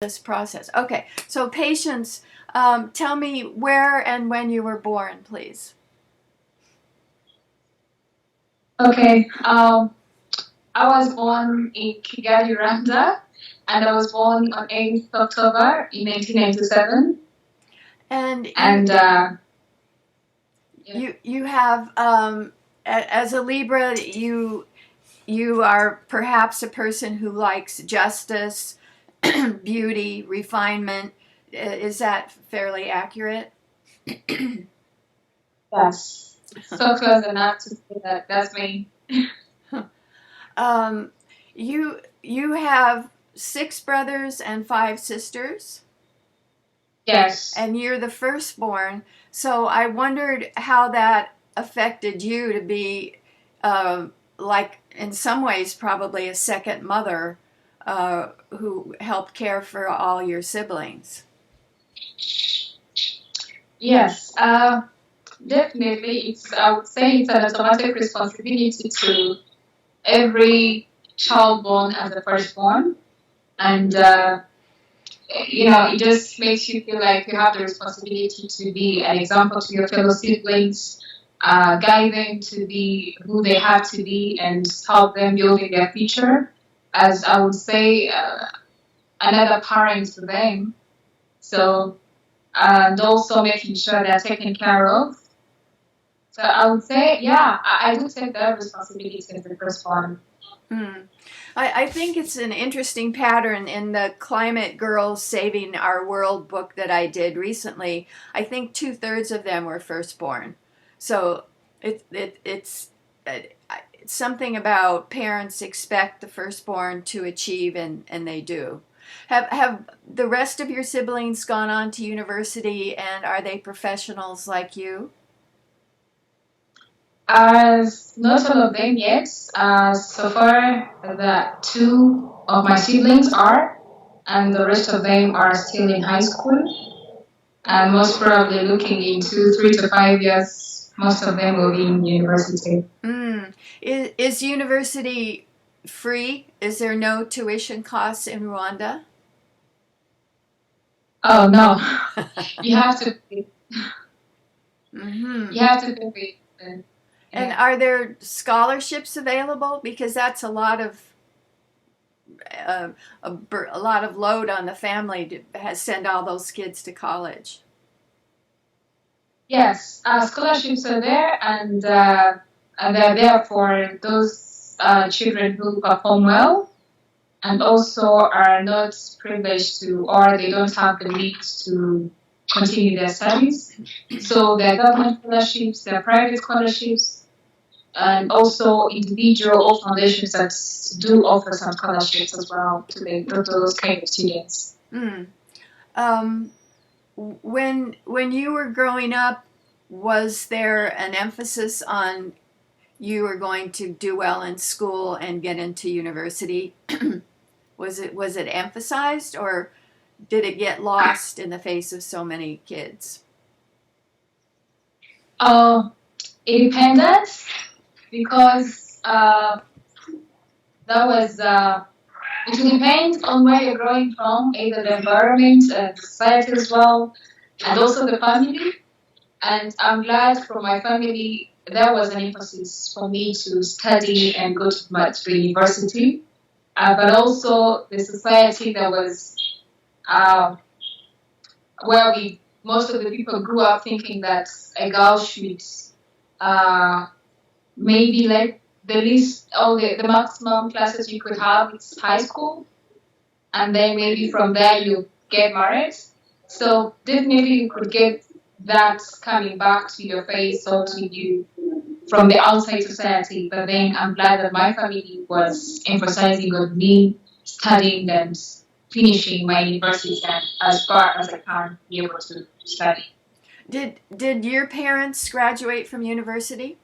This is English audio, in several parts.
this process. Okay, so Patience, tell me where and when you were born, please. Okay. I was born in Kigali, Rwanda, and I was born on 8th October in 1997. And you, And you have as a Libra, you are perhaps a person who likes justice, beauty, refinement. Is that fairly accurate? yes, so close enough to say that that's me. Um, you have six brothers and five sisters, Yes. and you're the firstborn. So I wondered how that affected you to be, like, in some ways, probably a second mother who helped care for all your siblings. Yes. Definitely. I would say it's an automatic responsibility to every child born as a firstborn. And, it just makes you feel like you have the responsibility to be an example to your fellow siblings, guide them to be who they have to be, and help them build in their future. As I would say, another parent to them. So, and also making sure they're taken care of. So I would say, yeah, I do take that responsibility as the first one. Hmm. I think it's an interesting pattern in the Climate Girls Saving Our World book that I did recently. I think 2/3 of them were firstborn. So it's something about parents expect the firstborn to achieve, and they do. Have the rest of your siblings gone on to university, and are they professionals like you? As not all of them yet. So far, the two of my siblings are, and the rest of them are still in high school, and most probably looking into 3 to 5 years, most of them will be in university. Mm. Is university free? Is there no tuition costs in Rwanda? Oh no, you have to pay. Mm-hmm. You have to pay. And Yeah. are there scholarships available? Because that's a lot of a lot of load on the family to send all those kids to college. Yes, scholarships are there, and they're there for those children who perform well and also are not privileged to, or they don't have the means to continue their studies. So there are government scholarships, there are private scholarships, and also individual or foundations that do offer some scholarships as well to those kind of students. Mm. Um, when you were growing up, was there an emphasis on you were going to do well in school and get into university? Was it emphasized, or did it get lost in the face of so many kids? Uh, Independence, because that was it depends on where you're growing from, either the environment and society as well, and also the family. And I'm glad from my family there was an emphasis for me to study and go to the university, but also the society that was uh, where we most of the people grew up thinking that a girl should uh, maybe like the least or the maximum classes you could have is high school, and then maybe from there you get married. So definitely you could get that coming back to your face or to you from the outside society. But then I'm glad that my family was emphasizing on me studying and finishing my university and as far as I can be able to study. Did your parents graduate from university?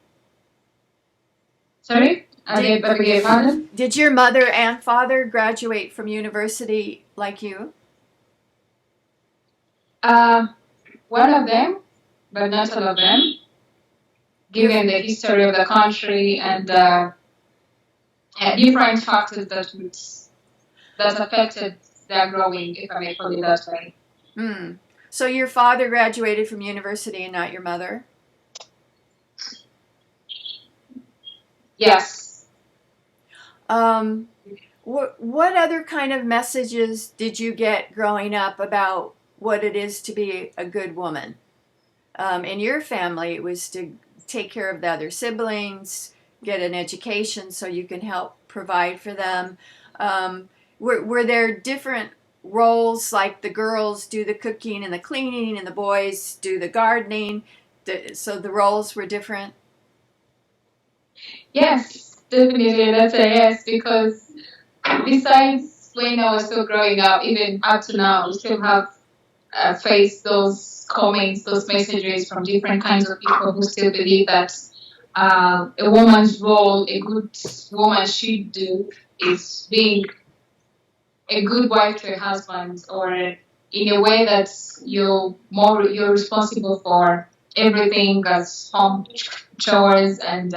Sorry? I beg your pardon? Did your mother and father graduate from university like you? Uh, One of them, but not all of them, given the history of the country and different factors that affected they're growing, if I may put it that way. So your father graduated from university and not your mother? Yes. What other kind of messages did you get growing up about what it is to be a good woman? In your family, it was to take care of the other siblings, get an education so you can help provide for them. Were there different roles, like the girls do the cooking and the cleaning and the boys do the gardening? So the roles were different? Yes, definitely. That's a yes, because besides when I was still growing up, even up to now, we still have faced those comments, those messages from different kinds of people who still believe that a woman's role, a good woman should do, is being a good wife to a husband, or in a way that you're responsible for everything as home chores and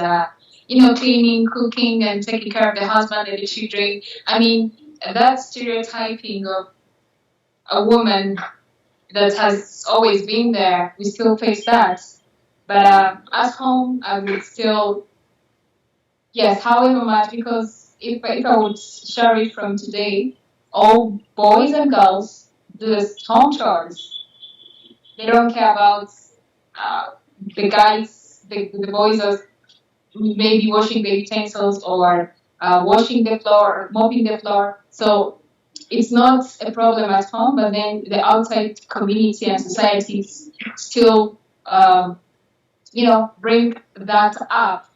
cleaning, cooking, and taking care of the husband and the children. I mean, that stereotyping of a woman that has always been there, we still face that. But at home, I would still, yes, however much, because if I would share it from today, all boys and girls do the home chores. They don't care about uh, the guys, the boys are maybe washing the utensils or washing the floor, mopping the floor. So it's not a problem at home, but then the outside community and societies still, bring that up.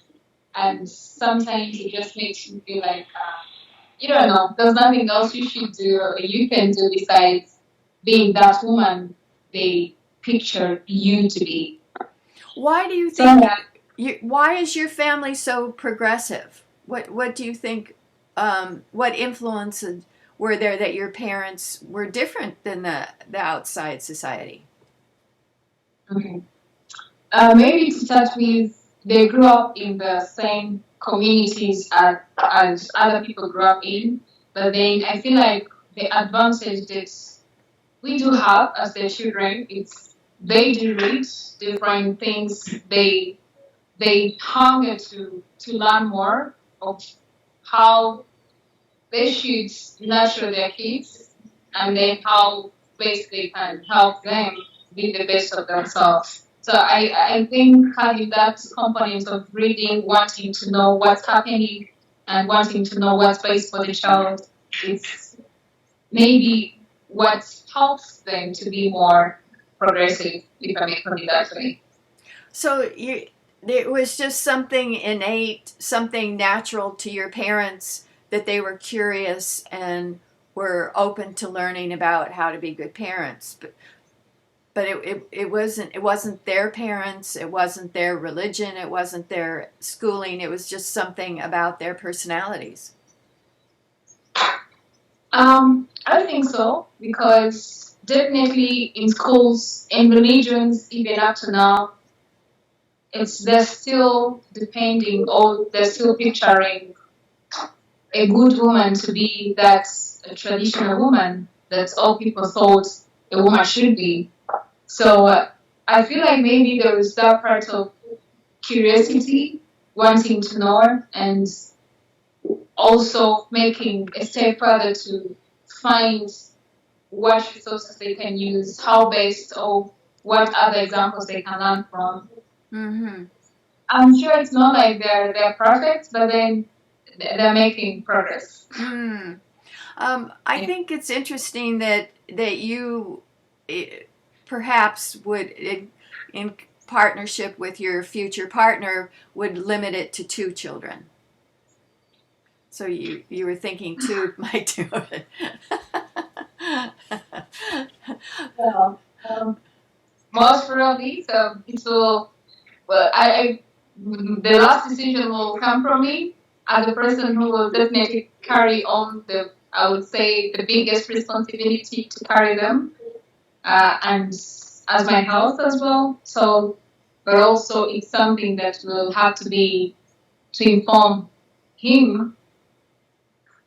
And sometimes it just makes you feel like, you don't know, there's nothing else you should do or you can do besides being that woman they picture you to be. Why do you think? Why is your family so progressive? What do you think? What influences were there that your parents were different than the outside society? Okay. Maybe to start with, they grew up in the same communities as other people grew up in, but then I feel like the advantage that we do have as their children is they do read different things. They hunger to learn more of how they should nurture their kids, and then how best they can help them be the best of themselves. So I think having that component of reading, wanting to know what's happening, and wanting to know what's best for the child is maybe what helps them to be more progressive, if I may put it that way. So it was just something innate, something natural to your parents, that they were curious and were open to learning about how to be good parents. But it wasn't their parents, it wasn't their religion, it wasn't their schooling, it was just something about their personalities. I think so, because definitely in schools, in religions, even up to now, they're still depending, or they're still picturing a good woman to be that a traditional woman that all people thought a woman should be. So I feel like maybe there is that part of curiosity, wanting to know, and also making a step further to find what resources they can use, how best, or what other examples they can learn from. Mm-hmm. I'm sure it's not like they're perfect, but then they're making progress. I think it's interesting that you perhaps would, in partnership with your future partner, would limit it to 2 children. So you were thinking 2 might do it. Well, most probably, so it will. Well, the last decision will come from me as a person who will definitely carry on I would say, the biggest responsibility to carry them, and as my health as well. So, but also it's something that will have to be to inform him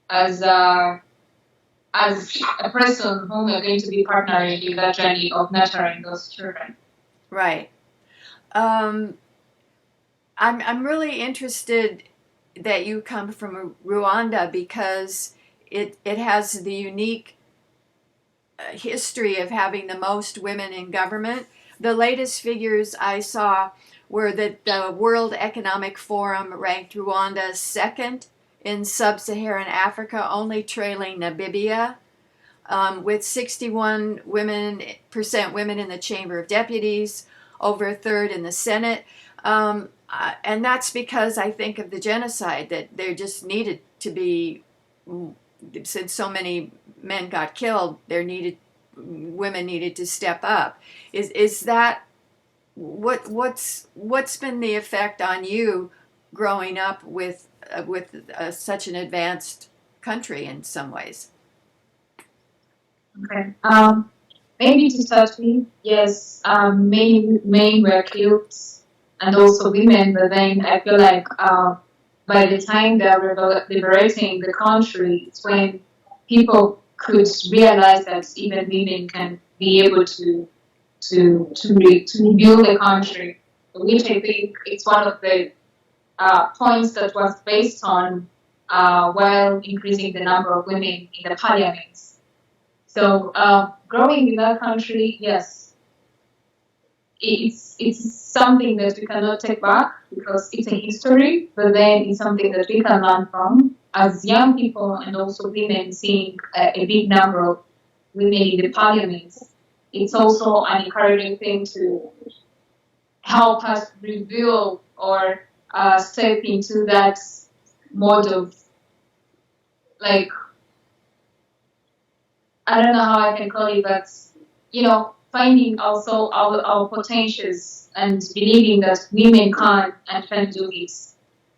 as as a person whom you're going to be partnering in that journey of nurturing those children. Right. I'm really interested that you come from Rwanda because it has the unique history of having the most women in government. The latest figures I saw were that the World Economic Forum ranked Rwanda second in sub-Saharan Africa, only trailing Namibia, with 61% women in the Chamber of Deputies, over a third in the Senate. And that's because I think of the genocide, that there just needed to be, since so many men got killed, women needed to step up. Is that what's been the effect on you growing up with such an advanced country in some ways? Okay. Maybe to start with, yes, many men were killed, and also women. But then I feel like by the time they were liberating the country, it's when people could realize that even women can be able to rebuild the country, which I think is one of the points that was based on while increasing the number of women in the parliament. So growing in that country, yes, it's something that we cannot take back because it's a history, but then it's something that we can learn from as young people and also women seeing a big number of women in the parliament. It's also an encouraging thing to help us reveal or step into that mode of, like, I don't know how I can call it, but, finding also our potentials and believing that women can and can do this.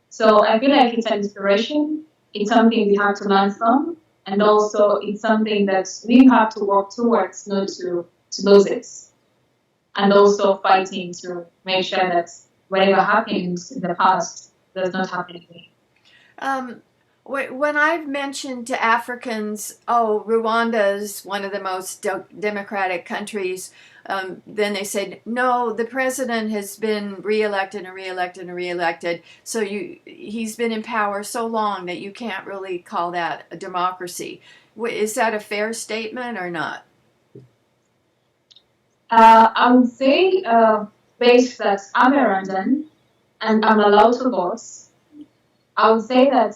So I feel like it's an inspiration. It's something we have to learn from. And also it's something that we have to work towards, not to lose it. And also fighting to make sure that whatever happened in the past does not happen again. When I've mentioned to Africans, oh, Rwanda is one of the most democratic countries, then they said, no, the president has been reelected and reelected and reelected. So he's been in power so long that you can't really call that a democracy. Is that a fair statement or not? I would say, based that I'm a Rwandan and I'm allowed to vote, I would say that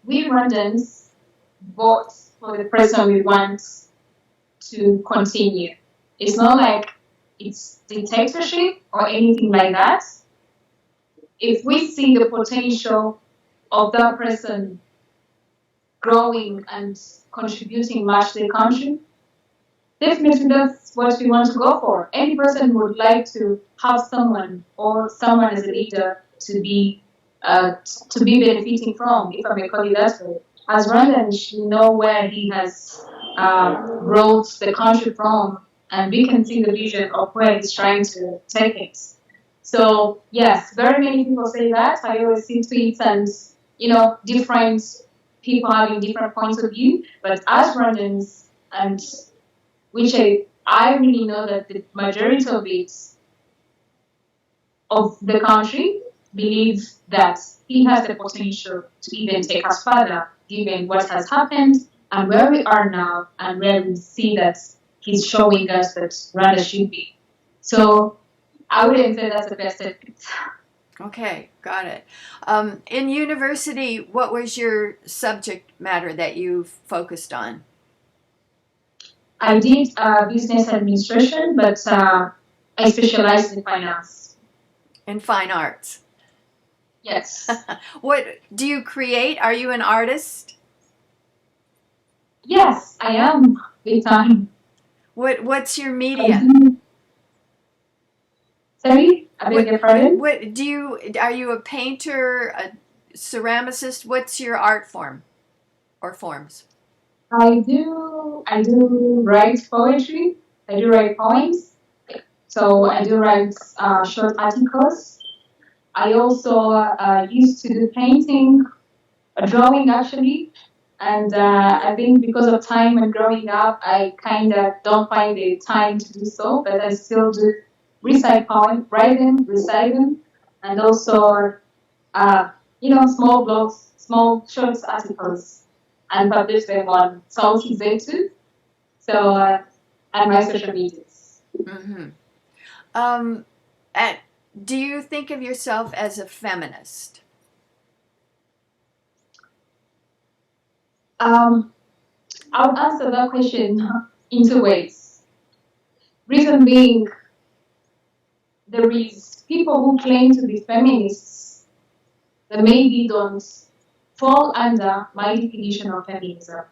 we Rwandans vote for the person we want to continue. It's not like it's dictatorship or anything like that. If we see the potential of that person growing and contributing much to the country, definitely that's what we want to go for. Any person would like to have someone as a leader to be benefiting from, if I may call it that way. As Rwandans, we know where he has brought the country from, and we can see the vision of where he's trying to take it. So yes, very many people say that. I always see tweets and different people having different points of view. But as Rwandans, and which I really know that the majority of the country believes that he has the potential to even take us further, given what has happened and where we are now, and where we see that he's showing us that Rwanda should be. So I wouldn't say that's the best statement. Okay, got it. In university, what was your subject matter that you focused on? I did business administration, but I specialized in finance. In fine arts? Yes. What do you create? Are you an artist? Yes, I am. Big time. What's your media? Sorry, I beg your pardon. Are you a painter, a ceramicist? What's your art form or forms? I do write poetry. I do write poems. So I do write short articles. I also used to do painting, drawing actually. And I think because of time and growing up, I kind of don't find the time to do so, but I still do recite poems, write them, recite them, and also, small blogs, small short articles, and publish them on Salty Zaytu, and my social medias. Mm-hmm. Um, and do you think of yourself as a feminist? Um, I'll answer that question in two ways. Reason being, there is people who claim to be feminists that maybe don't fall under my definition of feminism.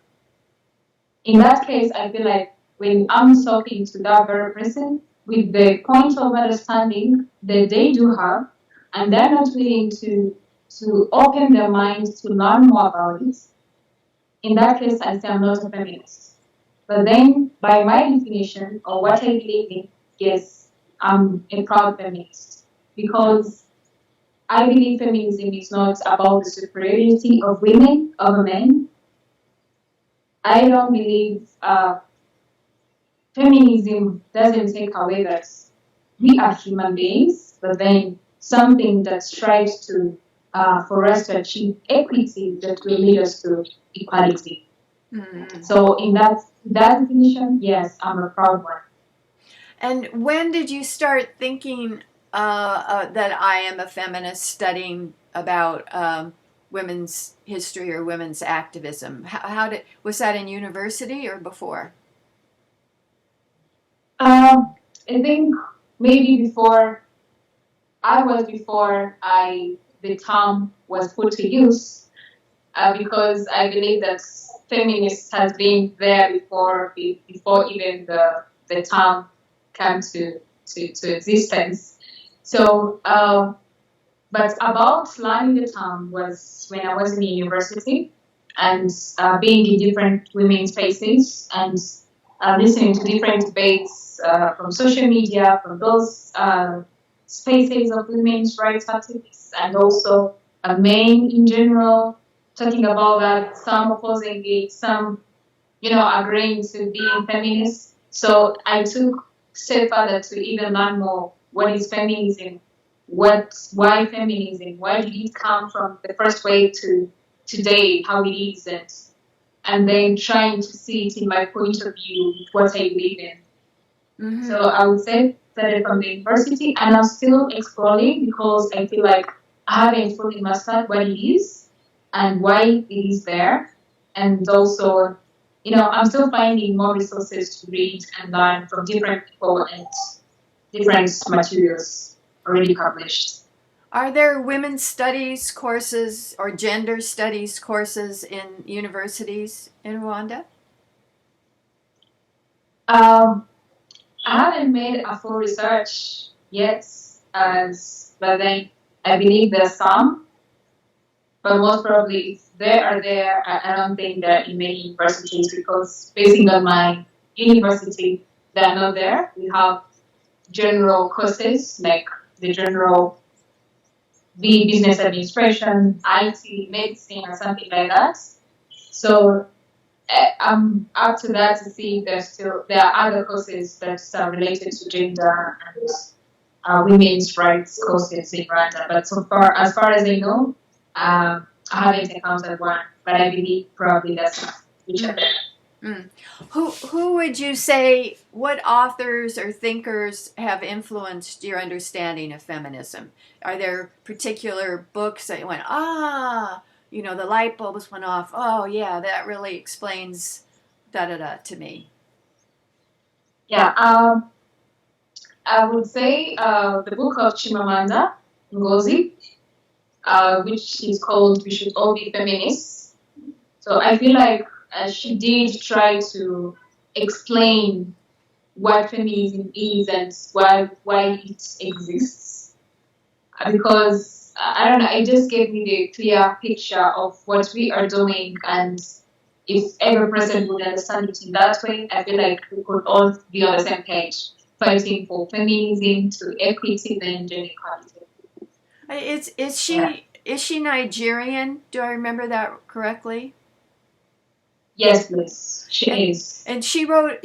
In that case, I feel like when I'm talking to that very person with the point of understanding that they do have, and they're not willing to open their minds to learn more about it, in that case, I say I'm not a feminist. But then, by my definition or what I believe in, yes, I'm a proud feminist because I believe feminism is not about the superiority of women over men. I don't believe feminism doesn't take away that we are human beings, but then something that strives to for us to achieve equity that will lead us to equality. Mm-hmm. So in that definition, yes, I'm a proud one. And when did you start thinking that I am a feminist, studying about women's history or women's activism? Was that in university or before? I think maybe before the term was put to use, because I believe that feminist has been there before even the term came to existence. So, but about learning the term was when I was in university and being in different women's spaces and listening to different debates from social media, from those spaces of women's rights activists, and also men in general, talking about that, some opposing it, some, agreeing to being feminist. So I took step further to even learn more what is feminism, why feminism, where did it come from the first way to today, how it is, and then trying to see it in my point of view, what I believe in. Mm-hmm. So I would say started from the university, and I'm still exploring because I feel like I haven't fully mastered what it is and why it is there, and also, I'm still finding more resources to read and learn from different people and different materials already published. Are there women's studies courses or gender studies courses in universities in Rwanda? I haven't made a full research yet, but then I believe there's some, but most probably if they are there, I don't think they're in many universities because based on my university, they're not there. We have general courses like the general business administration, IT, medicine, or something like that. So I'm up to that to see if there are other courses that are related to gender and women's rights courses in Rwanda. But as far as I know, I haven't encountered one. But I believe probably that's which are there. Mm. Who would you say, what authors or thinkers have influenced your understanding of feminism? Are there particular books that you went, the light bulbs went off, oh yeah, that really explains da-da-da to me? Yeah, I would say the book of Chimamanda Ngozi, which is called We Should All Be Feminists. So I feel like she did try to explain what feminism is and why it exists. Because, I don't know, it just gave me the clear picture of what we are doing, and if every person would understand it in that way, I feel like we could all be on the same page, fighting for feminism, to equity, and gender equality. Is she Nigerian? Do I remember that correctly? Yes, please. She And, is. and she wrote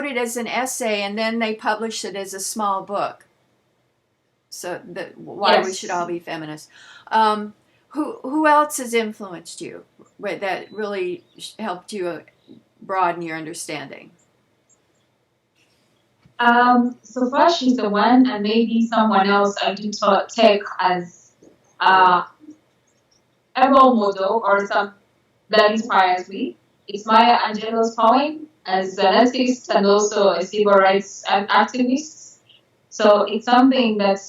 it as an essay, and then they published it as a small book. So why we should all be feminists. Who else has influenced you that really helped you broaden your understanding? So far she's the one, and maybe someone else I do take as a role model or some that inspires me. It's Maya Angelou's poem as an artist and also a civil rights activist. So it's something that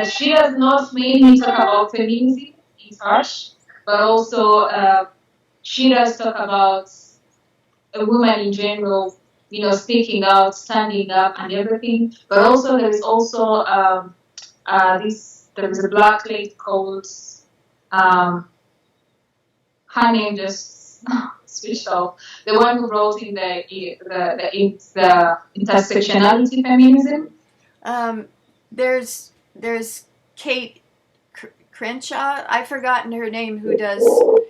she does not mainly talk about feminism, it's harsh, but also she does talk about a woman in general, speaking out, standing up, and everything. But also there is also there is a black lady called her name just switched off. The one who wrote in the intersectionality feminism. There's Kate Crenshaw. I've forgotten her name. Who does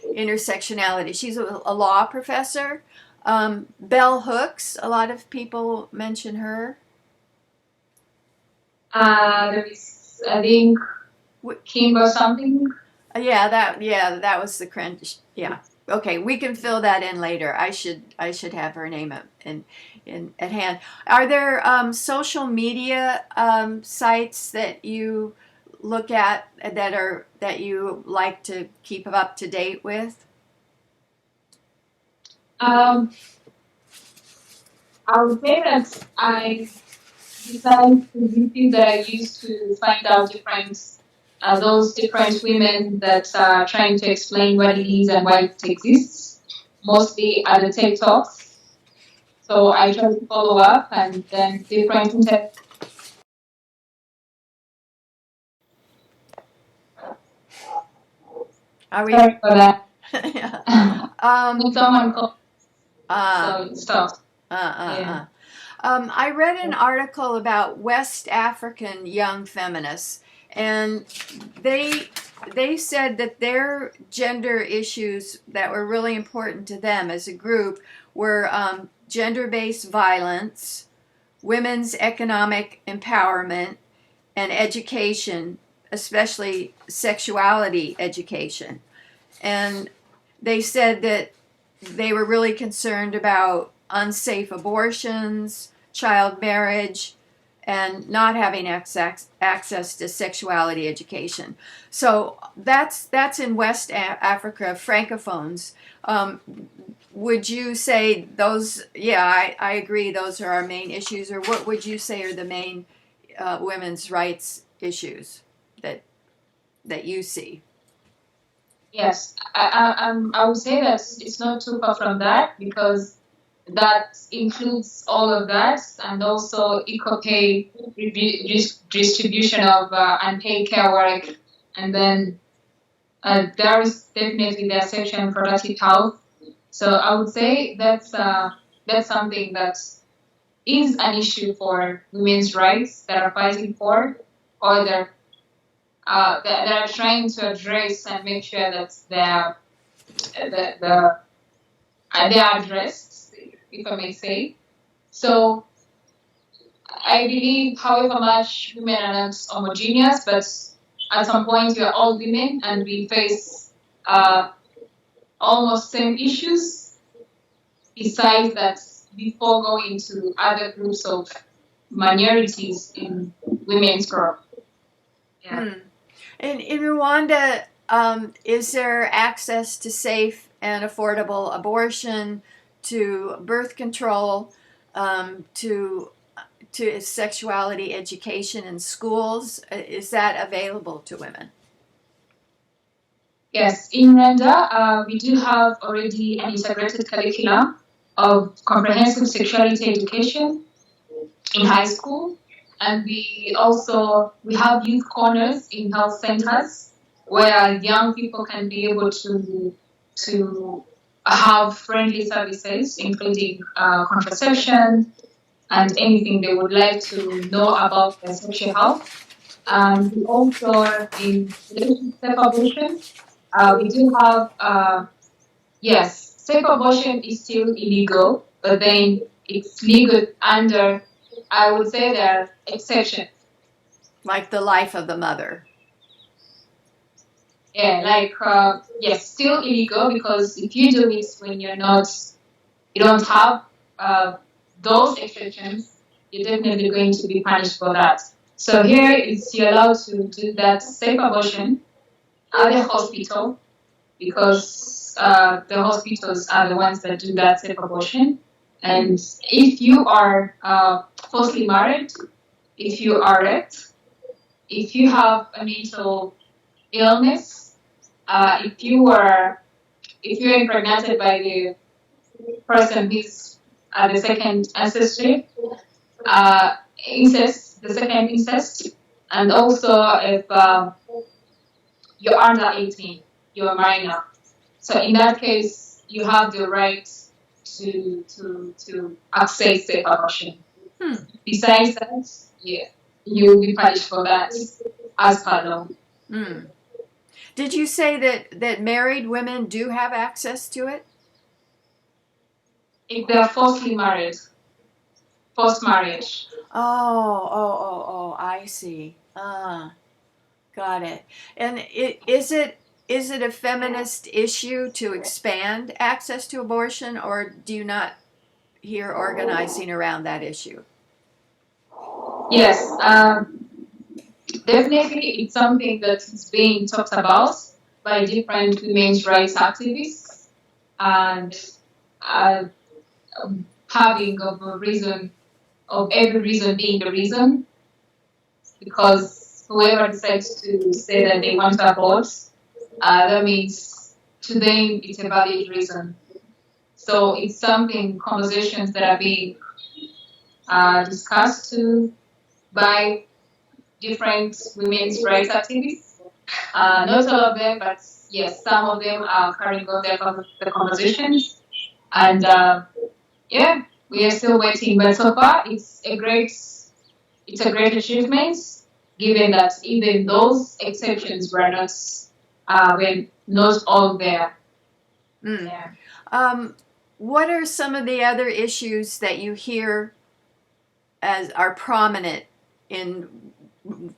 intersectionality? She's a law professor. Bell Hooks. A lot of people mention her. There is, I think, Kim or something. Yeah, that was the Crunch. Yeah. Okay, we can fill that in later. I should have her name at hand. Are there social media sites that you look at that you like to keep up to date with? I would say that besides the YouTube that I use to find out those different women that are trying to explain what it is and why it exists, mostly are the TED Talks. So I try to follow up and then different Are we? Sorry for that. Someone called. So it stopped. Yeah. I read an article about West African young feminists, and they said that their gender issues that were really important to them as a group were gender-based violence, women's economic empowerment, and education, especially sexuality education. And they said that they were really concerned about unsafe abortions, child marriage, and not having access to sexuality education. So that's in West Africa, francophones. Would you say those? Yeah, I agree. Those are our main issues. Or what would you say are the main women's rights issues that you see? Yes, I would say that it's not too far from that, because that includes all of that, and also equal pay, distribution of unpaid care work, and then there is definitely the section of productive health. So I would say that's something that is an issue for women's rights that are fighting for, or that are trying to address and make sure that they are addressed, if I may say. So I believe, however much women are not homogeneous, but at some point we are all women and we face almost same issues. Besides that, before going to other groups of minorities in women's group. Yeah. In Rwanda, is there access to safe and affordable abortion, to birth control, to sexuality education in schools? Is that available to women? Yes, in Rwanda, we do have already an integrated curriculum of comprehensive sexuality education in high school, and we have youth corners in health centers where young people can be able to have friendly services, including contraception and anything they would like to know about their sexual health. And we also, in relationship abortion, we do have safe abortion is still illegal, but then it's legal under, I would say there are exceptions. Like the life of the mother. Yeah, like, yes, still illegal because if you do it when you don't have those exceptions, you're definitely going to be punished for that. So here is you're allowed to do that safe abortion at the hospital because the hospitals are the ones that do that safe abortion. And if you are falsely married, if you are raped, if you have a mental illness, if you're impregnated by the person who's the second ancestry, incest, the second incest, and also if you're under 18, you're a minor. So in that case, you have the right to access safe abortion. Besides that, yeah, you'll be punished for that as per law. Did you say that married women do have access to it? If they're falsely married, forced marriage. Oh, I see. Got it. And is it a feminist issue to expand access to abortion, or do you not hear organizing around that issue? Yes, definitely it's something that is being talked about by different women's rights activists and having of a reason, of every reason being the reason, because whoever decides to say that they want to abort, that means to them it's a valid reason. So it's something, conversations that are being discussed by different women's rights activists. Not all of them, but yes, some of them are carrying on the conversations. And yeah, we are still waiting. But so far, it's a great achievement, given that even those exceptions were not all there. Yeah. What are some of the other issues that you hear as are prominent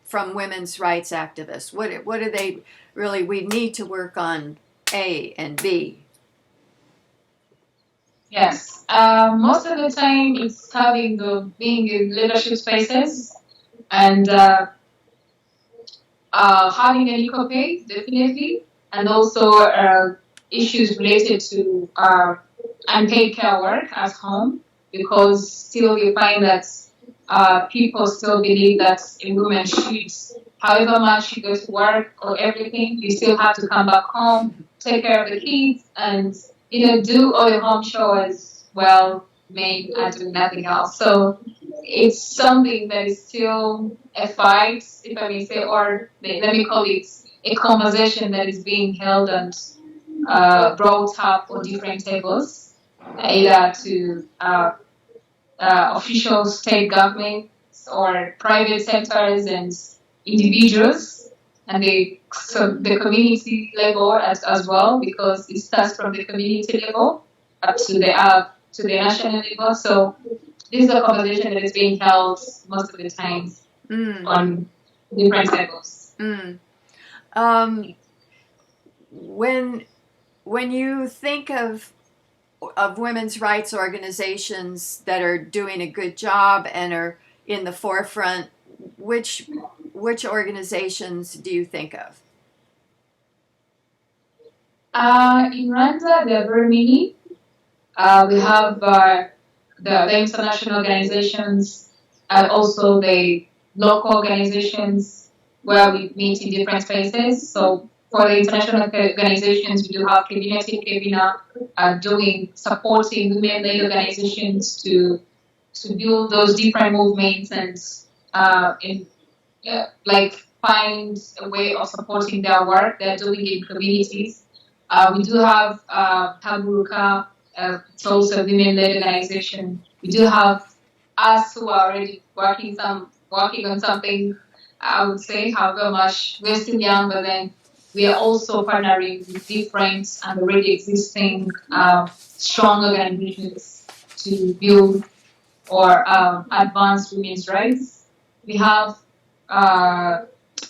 from women's rights activists? What are they really? We need to work on A and B. Yes, most of the time it's being in leadership spaces and having an equal pay, definitely, and also issues related to unpaid care work at home, because still you find that people still believe that a woman should, however much she goes to work or everything, you still have to come back home, take care of the kids, and do all your home chores while men are doing nothing else. So it's something that is still a fight, if I may say, or let me call it a conversation that is being held and brought up on different tables, either to official state governments or private sectors and individuals, and the community level as well, because it starts from the community level up to the national level. So this is a conversation that is being held most of the time on different levels. When you think of women's rights organizations that are doing a good job and are in the forefront, which organizations do you think of? In Rwanda, there are very many. We have the international organizations and also the local organizations where we meet in different spaces. So for the international organizations, we do have Community Kevina supporting women-led organizations to build those different movements and find a way of supporting their work they're doing in communities. We do have Taburuka, it's also a women-led organization. We do have us who are already working on something. I would say, however much we're still young, but then we are also partnering with different and already existing strong organizations to build or advance women's rights. We have uh,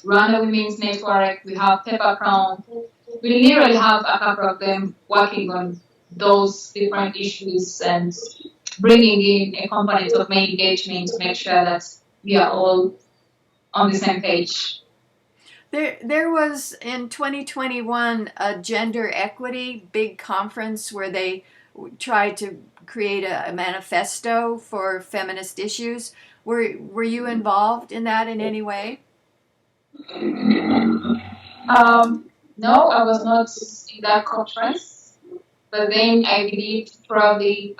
Rwanda Women's Network, we have Pepper Crown. We literally have a couple of them working on those different issues and bringing in a component of male engagement to make sure that we are all on the same page. There was in 2021 a gender equity big conference where they tried to create a manifesto for feminist issues. Were you involved in that in any way? No, I was not in that conference, but then I believe probably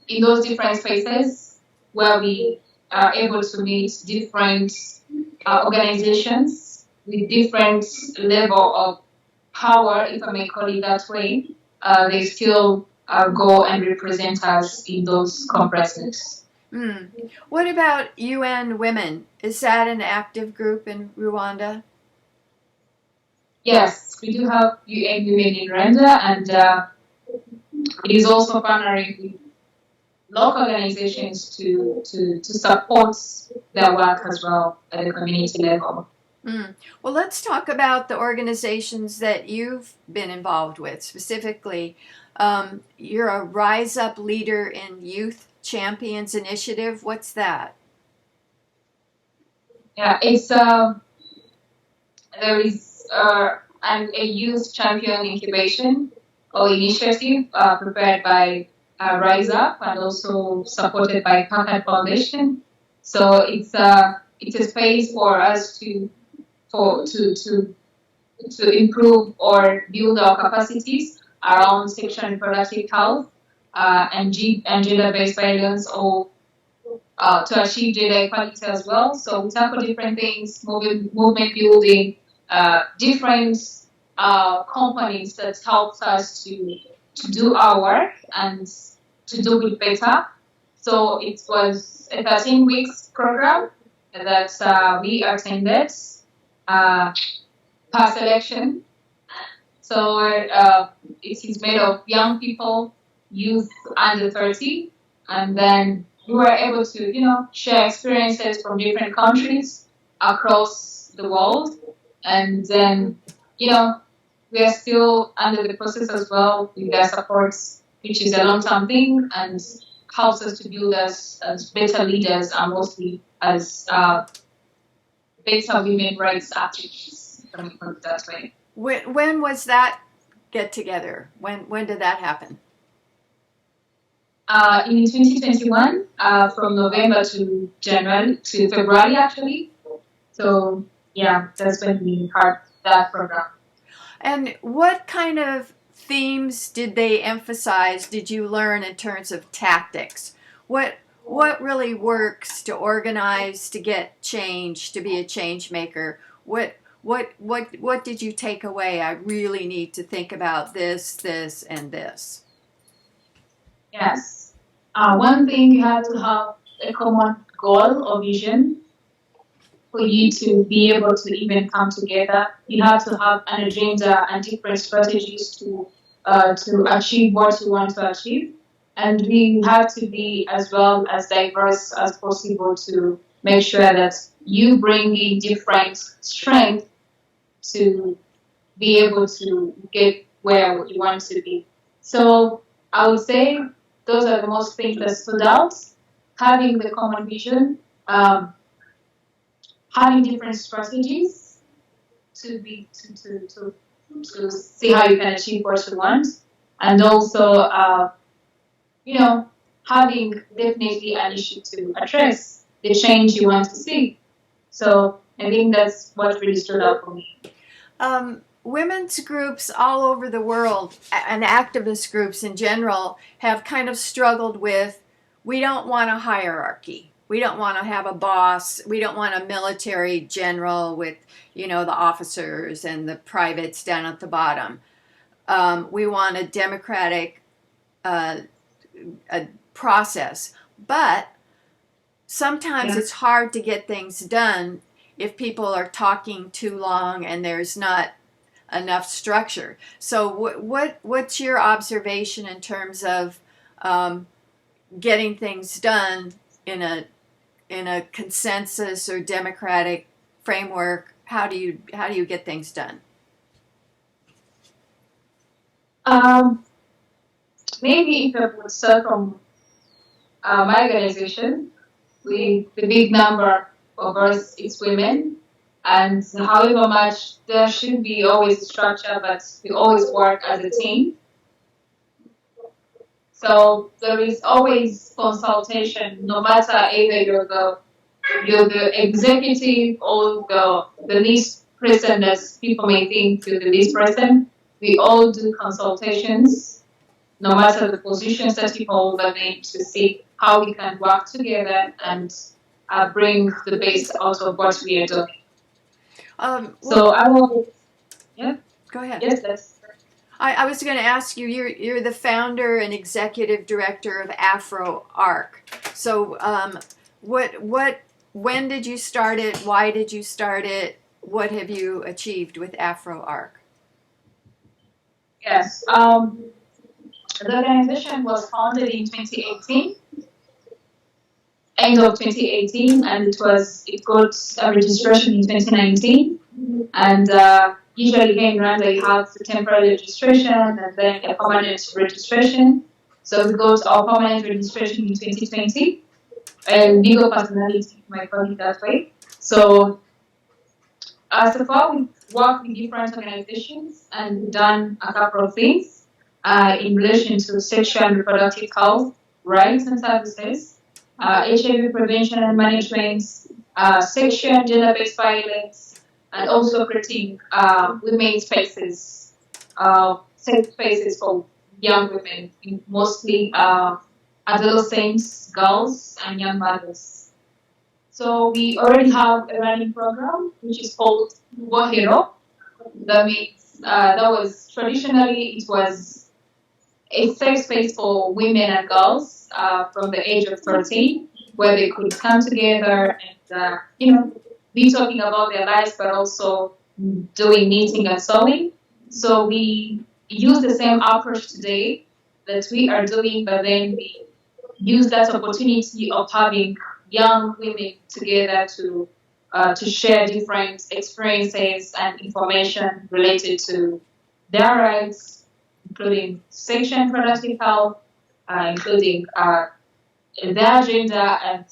in those different spaces where we are able to meet different organizations with different level of power, if I may call it that way, they still go and represent us in those conferences. What about UN Women? Is that an active group in Rwanda? Yes, we do have UN Women in Rwanda, and it is also partnering with local organizations to support their work as well at the community level. Well, let's talk about the organizations that you've been involved with. Specifically, you're a Rise Up leader in Youth Champions Initiative. What's that? Yeah, it's there is a youth champion incubation or initiative prepared by Rise Up and also supported by Packard Foundation. So it's a space for us to improve or build our capacities around sexual and reproductive health and gender-based violence, or to achieve gender equality as well. So we tackle different things, movement building, different components that helps us to do our work and to do it better. So it was a 13 weeks program that we attended per selection. So it is made of young people, youth under 30, and then we were able to, share experiences from different countries across the world. And then, we are still under the process as well with their supports, which is a long-term thing and helps us to build us as better leaders and mostly as better women rights activists, if I can put it that way. When was that get together? When did that happen? In 2021, from November to February, actually. So yeah, that's when we had that program. And what kind of themes did they emphasize? Did you learn in terms of tactics? What really works to organize, to get change, to be a change maker? What did you take away? I really need to think about this, and this. Yes. One thing, you have to have a common goal or vision for you to be able to even come together. You have to have an agenda and different strategies to achieve what you want to achieve. And we have to be as well as diverse as possible to make sure that you bring in different strengths to be able to get where you want to be. So I would say those are the most things that stood out. Having the common vision, having different strategies to see how you can achieve what you want, and also having definitely an issue to address the change you want to see. So I think that's what really stood out for me. Women's groups all over the world and activist groups in general have kind of struggled with, we don't want a hierarchy. We don't want to have a boss. We don't want a military general with, the officers and the privates down at the bottom. We want a democratic a process. But sometimes it's hard to get things done if people are talking too long and there's not enough structure. So what's your observation in terms of getting things done in a consensus or democratic framework? How do you get things done? Um, Maybe if I would start from my organization, with the big number of us, it's women, and however much there should be always structure, but we always work as a team. So there is always consultation, no matter either you're the executive or the least person that people may think you're the least person. We all do consultations, no matter the positions that people hold, but then to see how we can work together and bring the best out of what we are doing. So I will, yeah. Go ahead. Yes, that's. I was going to ask you. You're the founder and executive director of AfrYAN. So when did you start it? Why did you start it? What have you achieved with AfrYAN? Yes. The organization was founded in 2018, end of 2018, and it got a registration in 2019. And usually here in Rwanda, you have the temporary registration and then a permanent registration. So we got our permanent registration in 2020, and legal personality, you might call it that way. So so far, we've worked with different organizations and done a couple of things in relation to sexual and reproductive health rights and services, HIV prevention and management, sexual and gender-based violence, and also creating women's spaces, safe spaces for young women, mostly adolescents, girls, and young mothers. So we already have a running program which is called Bohero. That means that was traditionally it was a safe space for women and girls from the age of 13, where they could come together and be talking about their lives, but also doing knitting and sewing. So we use the same approach today that we are doing, but then we use that opportunity of having young women together to share different experiences and information related to their rights, including sexual and reproductive health, including their gender and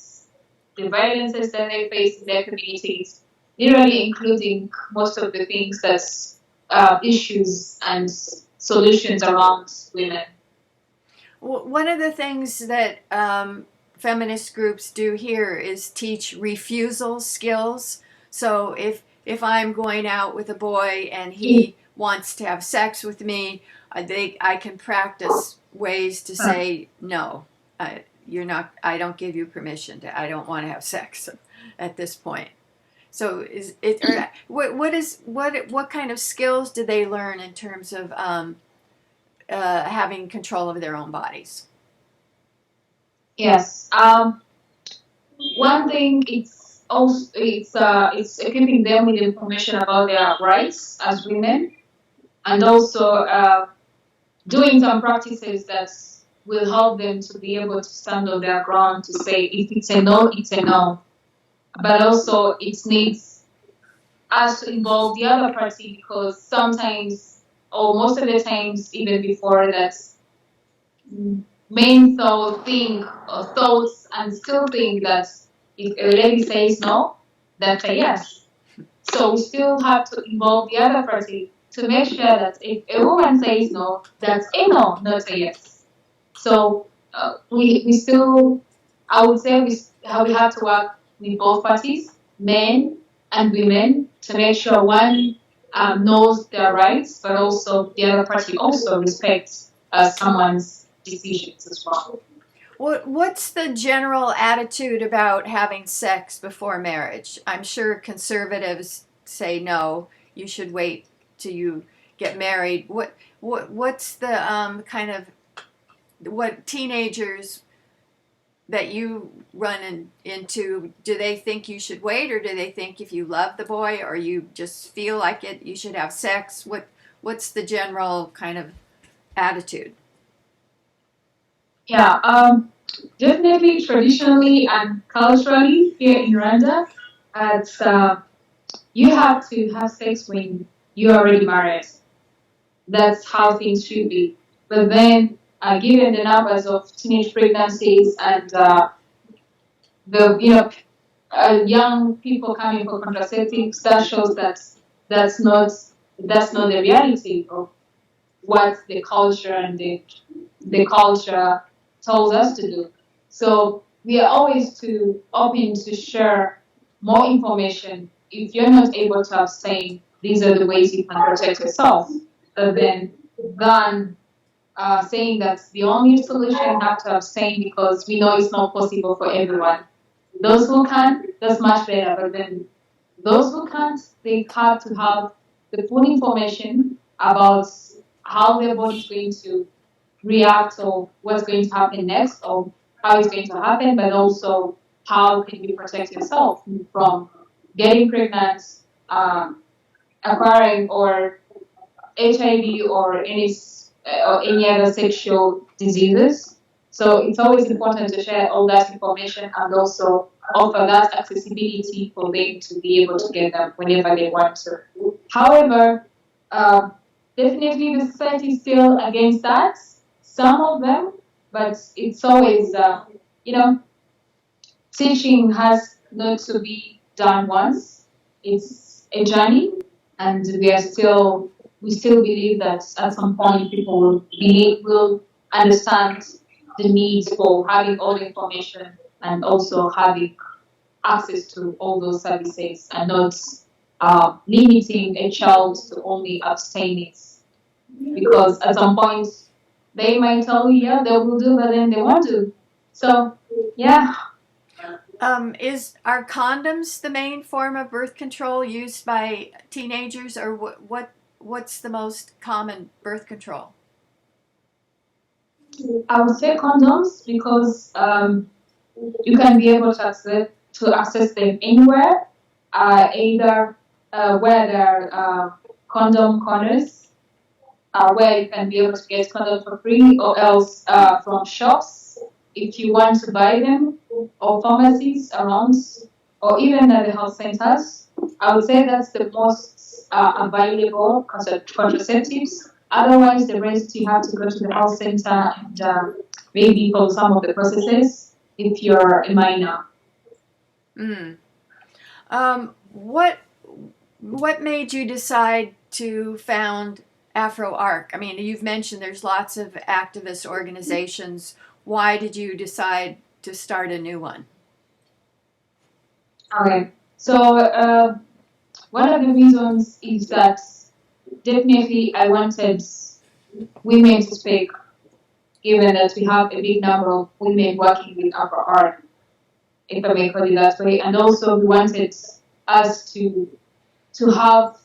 the violences that they face in their communities, literally including most of the things that's issues and solutions around women. One of the things that feminist groups do here is teach refusal skills. So if I'm going out with a boy and he wants to have sex with me, I can practice ways to say no. You're not. I don't give you permission to. I don't want to have sex at this point. So is it? What kind of skills do they learn in terms of having control of their own bodies? Yes. One thing it's equipping them with information about their rights as women, and also doing some practices that will help them to be able to stand on their ground to say if it's a no, it's a no. But also it needs us to involve the other party because sometimes, or most of the times, even before that, men thoughts and still think that if a lady says no, that's a yes. So we still have to involve the other party to make sure that if a woman says no, that's a no, not a yes. So we still, I would say we have to work with both parties, men and women, to make sure one knows their rights, but also the other party also respects someone's decisions as well. What's the general attitude about having sex before marriage? I'm sure conservatives say no, you should wait till you get married. What's the kind of what teenagers that you run into, do they think you should wait, or do they think if you love the boy or you just feel like it, you should have sex? What's the general kind of attitude? Yeah, definitely traditionally and culturally here in Rwanda, it's, you have to have sex when you're already married. That's how things should be. But then, given the numbers of teenage pregnancies and the young people coming for contraceptives, that shows that that's not that's not the reality of what the culture and the culture tells us to do. So we are always too open to share more information. If you're not able to abstain, these are the ways you can protect yourself. But then, than saying that the only solution you have to abstain because we know it's not possible for everyone. Those who can, that's much better. But then those who can't, they have to have the full information about how their body is going to react or what's going to happen next or how it's going to happen, but also how can you protect yourself from getting pregnant, acquiring or HIV or any other sexual diseases. So it's always important to share all that information and also offer that accessibility for them to be able to get them whenever they want to. However, definitely the society is still against that. Some of them, but it's always teaching has not to be done once. It's a journey, and we still believe that at some point people will understand the needs for having all the information and also having access to all those services and not limiting a child to only abstinence because at some point they might tell you yeah they will do but then they won't do. So yeah. Are condoms the main form of birth control used by teenagers, or what's the most common birth control? I would say condoms because you can be able to access them anywhere, either where there are condom corners, where you can be able to get condoms for free, or else from shops if you want to buy them, or pharmacies around, or even at the health centers. I would say that's the most available contraceptives. Otherwise, the rest you have to go to the health center and maybe for some of the processes if you're a minor. Mm. What made you decide to found AfroArc? I mean, you've mentioned there's lots of activist organizations. Why did you decide to start a new one? Okay, so one of the reasons is that definitely I wanted women to speak, given that we have a big number of women working with AfroArc, if I may call it that way, and also we wanted us to have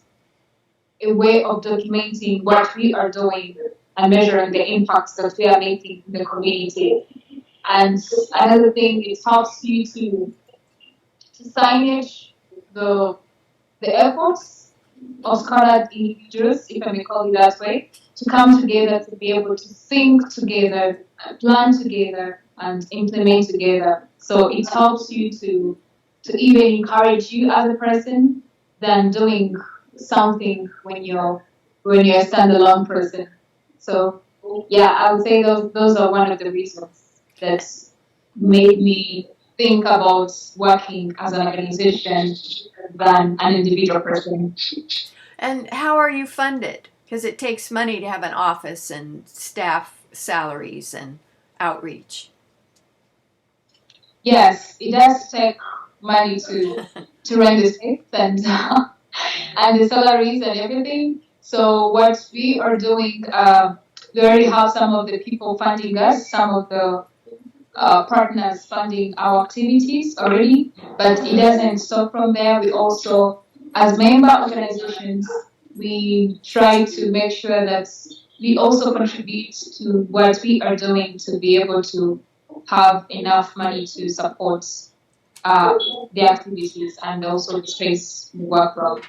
a way of documenting what we are doing and measuring the impacts that we are making in the community. And another thing, it helps you to signage the efforts of scholars individuals, if I may call it that way, to come together to be able to think together, plan together, and implement together. So it helps you to even encourage you as a person than doing something when you're a standalone person. So yeah, I would say those are one of the reasons that made me think about working as an organization than an individual person. And how are you funded? Because it takes money to have an office and staff salaries and outreach. Yes, it does take money to run the space and and the salaries and everything. So what we are doing, we already have some of the people funding us, some of the partners funding our activities already, but it doesn't stop from there. We also, as member organizations, we try to make sure that we also contribute to what we are doing to be able to have enough money to support the activities and also the space we work from.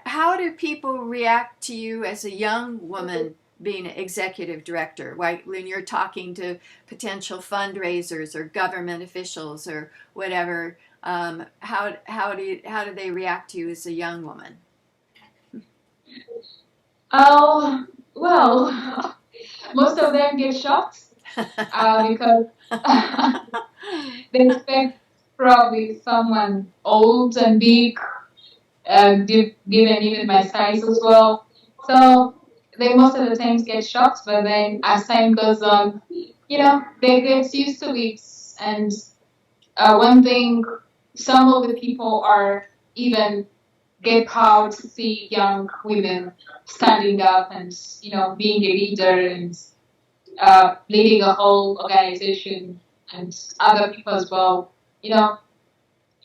How do people react to you as a young woman being an executive director? Like when you're talking to potential fundraisers or government officials or whatever, how do they react to you as a young woman? Oh, well, most of them get shocked because they expect probably someone old and big, given even my size as well. So they most of the times get shocked, but then as time goes on, they get used to it. And one thing, some of the people are even get proud to see young women standing up and being a leader and leading a whole organization and other people as well. Yeah,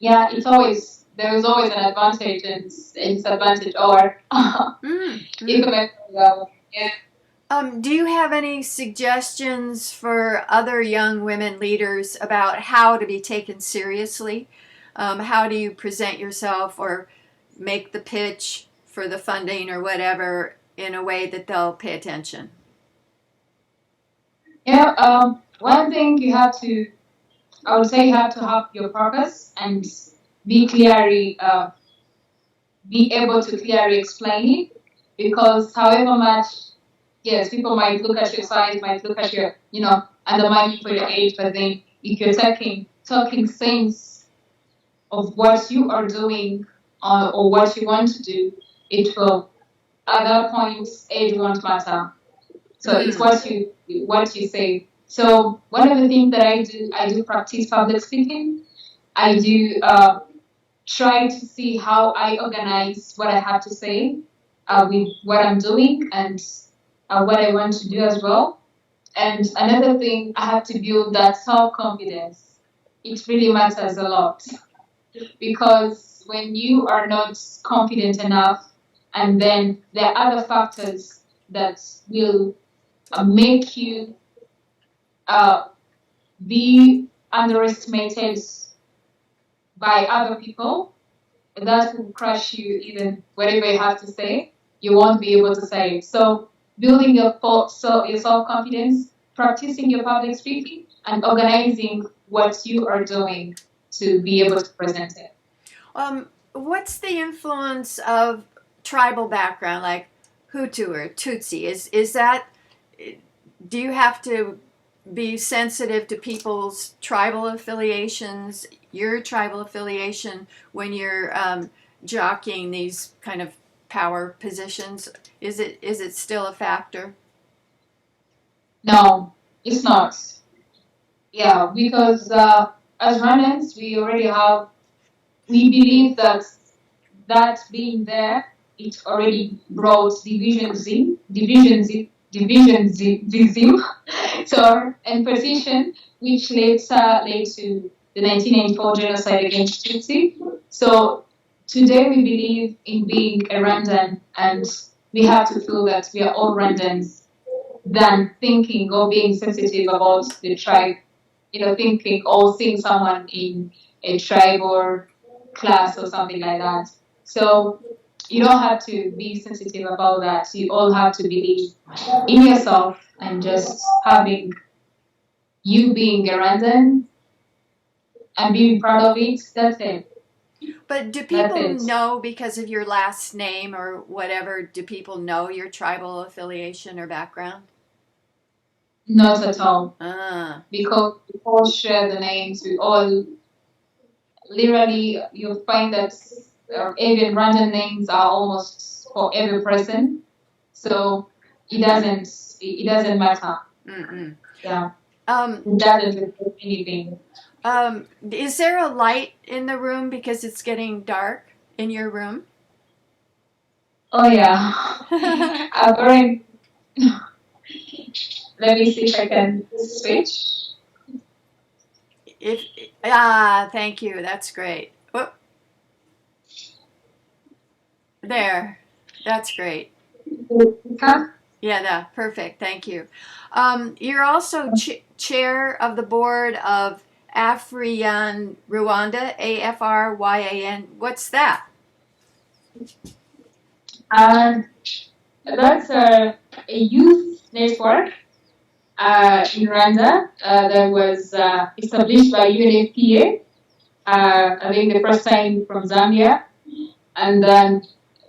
there is always an advantage and disadvantage or even well. Yeah. Do you have any suggestions for other young women leaders about how to be taken seriously? How do you present yourself or make the pitch for the funding or whatever in a way that they'll pay attention? Yeah, one thing I would say you have to have your purpose and be clearly, be able to clearly explain it because however much, yes, people might look at your size, might look at your, undermine you for your age, but then if you're talking sense of what you are doing or what you want to do, it will, at that point, age won't matter. So it's what you say. So one of the things that I do practice public speaking. I do try to see how I organize what I have to say with what I'm doing and what I want to do as well. And another thing, I have to build that self-confidence. It really matters a lot because when you are not confident enough, and then there are other factors that will make you be underestimated by other people, that will crush you even whatever you have to say, you won't be able to say it. So building your self-confidence, practicing your public speaking, and organizing what you are doing to be able to present it. What's the influence of tribal background, like Hutu or Tutsi? Is that, do you have to be sensitive to people's tribal affiliations, your tribal affiliation, when you're jockeying these kind of power positions? Is it still a factor? No, it's not. Yeah, because as Rwandans, we believe that being there, it already brought divisionism, so and partition, which later led to the 1994 genocide against Tutsi. So today we believe in being a Rwandan, and we have to feel that we are all Rwandans than thinking or being sensitive about the tribe, thinking or seeing someone in a tribe or class or something like that. So you don't have to be sensitive about that. You all have to believe in yourself and just having you being a Rwandan and being proud of it. That's it. But do people know because of your last name or whatever, do people know your tribal affiliation or background? Not at all. Because we all share the names. We all literally, you'll find that even random names are almost for every person. So it doesn't matter. Mm-mm. Yeah. It doesn't reflect anything. Is there a light in the room because it's getting dark in your room? Oh yeah. Let me see if I can switch. Thank you. That's great. Whoop. There. That's great. Huh? Yeah, perfect. Thank you. You're also chair of the board of AfrYAN Rwanda, AfrYAN. What's that? And that's a youth network in Rwanda that was established by UNFPA, I think the first time from Zambia. And then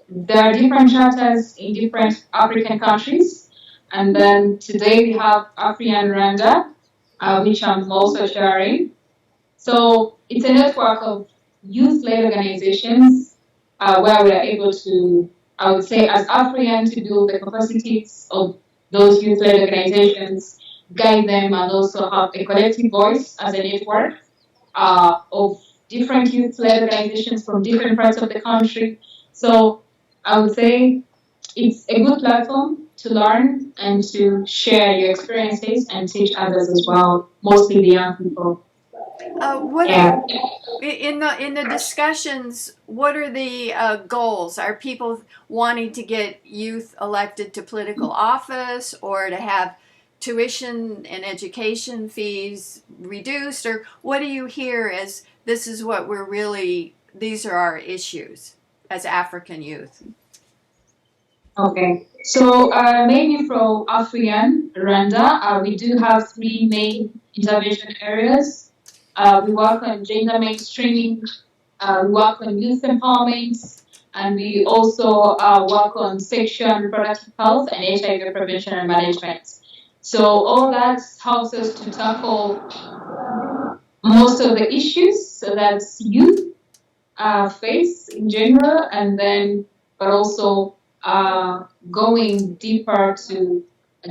there are different chapters in different African countries. And then today we have AfrYAN Rwanda, which I'm also sharing. So it's a network of youth-led organizations where we are able to, I would say, as AfrYAN, to build the capacities of those youth-led organizations, guide them, and also have a collective voice as a network of different youth-led organizations from different parts of the country. So I would say it's a good platform to learn and to share your experiences and teach others as well, mostly the young people. What Yeah. in the discussions? What are the goals? Are people wanting to get youth elected to political office, or to have tuition and education fees reduced, or what do you hear as this is what we're really? These are our issues as African youth. Okay. So maybe from AfrYAN, Rwanda, we do have three main intervention areas. We work on gender mainstreaming, we work on youth empowerment, and we also work on sexual and reproductive health and HIV prevention and management. So all that helps us to tackle most of the issues that youth face in general, and then but also going deeper to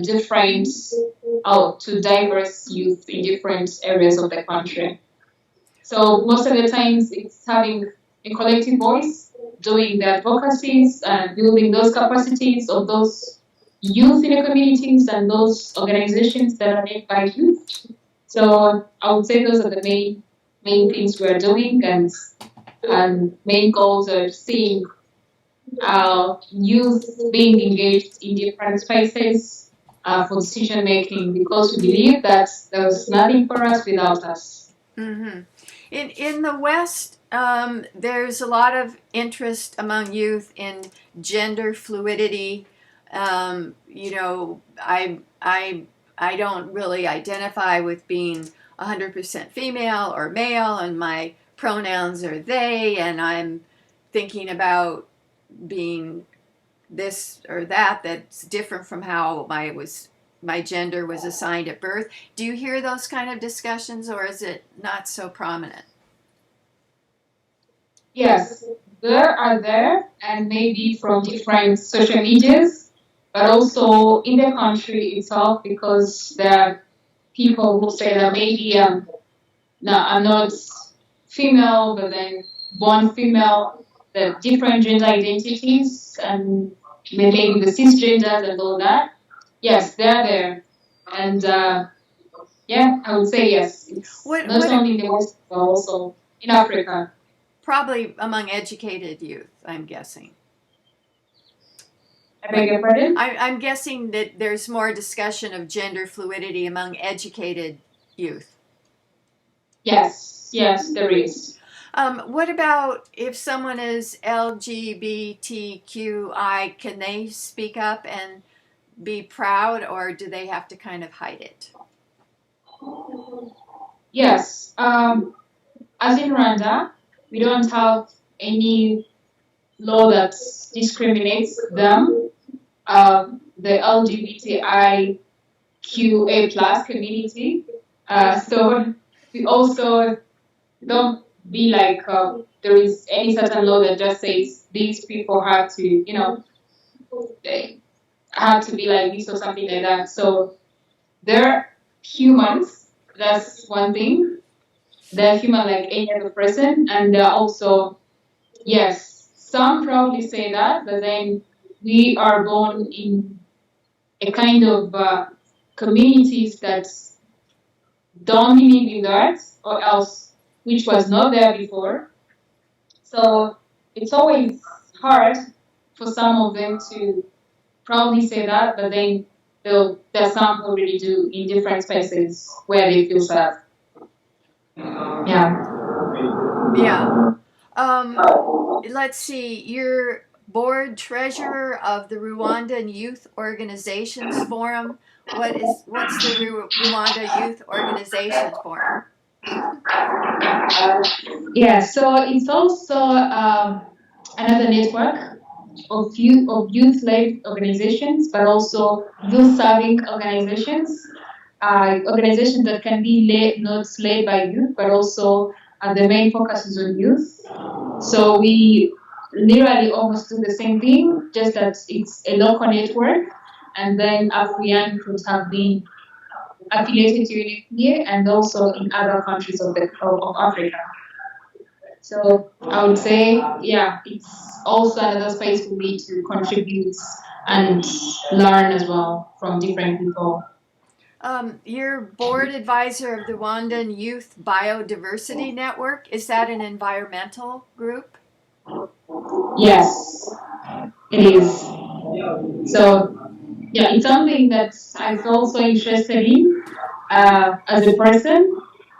different to diverse youth in different areas of the country. So most of the times it's having a collective voice, doing the advocacies and building those capacities of those youth in the communities and those organizations that are made by youth. So I would say those are the main things we're doing, and main goals are seeing youth being engaged in different spaces for decision making, because we believe that there's nothing for us without us. Mm-hmm. In the West, there's a lot of interest among youth in gender fluidity. I don't really identify with being 100% female or male, and my pronouns are they, and I'm thinking about being this or that that's different from how my gender was assigned at birth. Do you hear those kind of discussions, or is it not so prominent? Yes, there, and maybe from different social medias, but also in the country itself, because there are people who say that maybe no, I'm not female, but then born female, the different gender identities, and maybe the cisgenders and all that. Yes, they're there, and yeah, I would say yes. It's not only in the West, but also in Africa. Probably among educated youth, I'm guessing. I beg your pardon? I'm guessing that there's more discussion of gender fluidity among educated youth. Yes, there is. What about if someone is LGBTQI? Can they speak up and be proud, or do they have to kind of hide it? Yes. As in Rwanda, we don't have any law that discriminates them. The LGBTIQA plus community. So we also don't be like there is any certain law that just says these people have to, they have to be like this or something like that. So they're humans. That's one thing. They're human like any other person, and they're also, yes, some proudly say that, but then we are born in a kind of communities that don't believe in that, or else which was not there before. So it's always hard for some of them to proudly say that, but then there's some who really do in different spaces where they feel safe. Yeah. Yeah. Let's see. You're board treasurer of the Rwandan Youth Organizations Forum. What's the Rwanda Youth Organizations Forum? Yeah, so it's also another network of youth-led organizations, but also youth-serving organizations, organizations that can be not led by youth, but also the main focus is on youth. So we literally almost do the same thing, just that it's a local network, and then AfrYAN could have been affiliated to it here and also in other countries of Africa. So I would say, yeah, it's also another space for me to contribute and learn as well from different people. You're board advisor of the Rwandan Youth Biodiversity Network. Is that an environmental group? Yes, it is. So yeah, it's something that I feel so interested in as a person,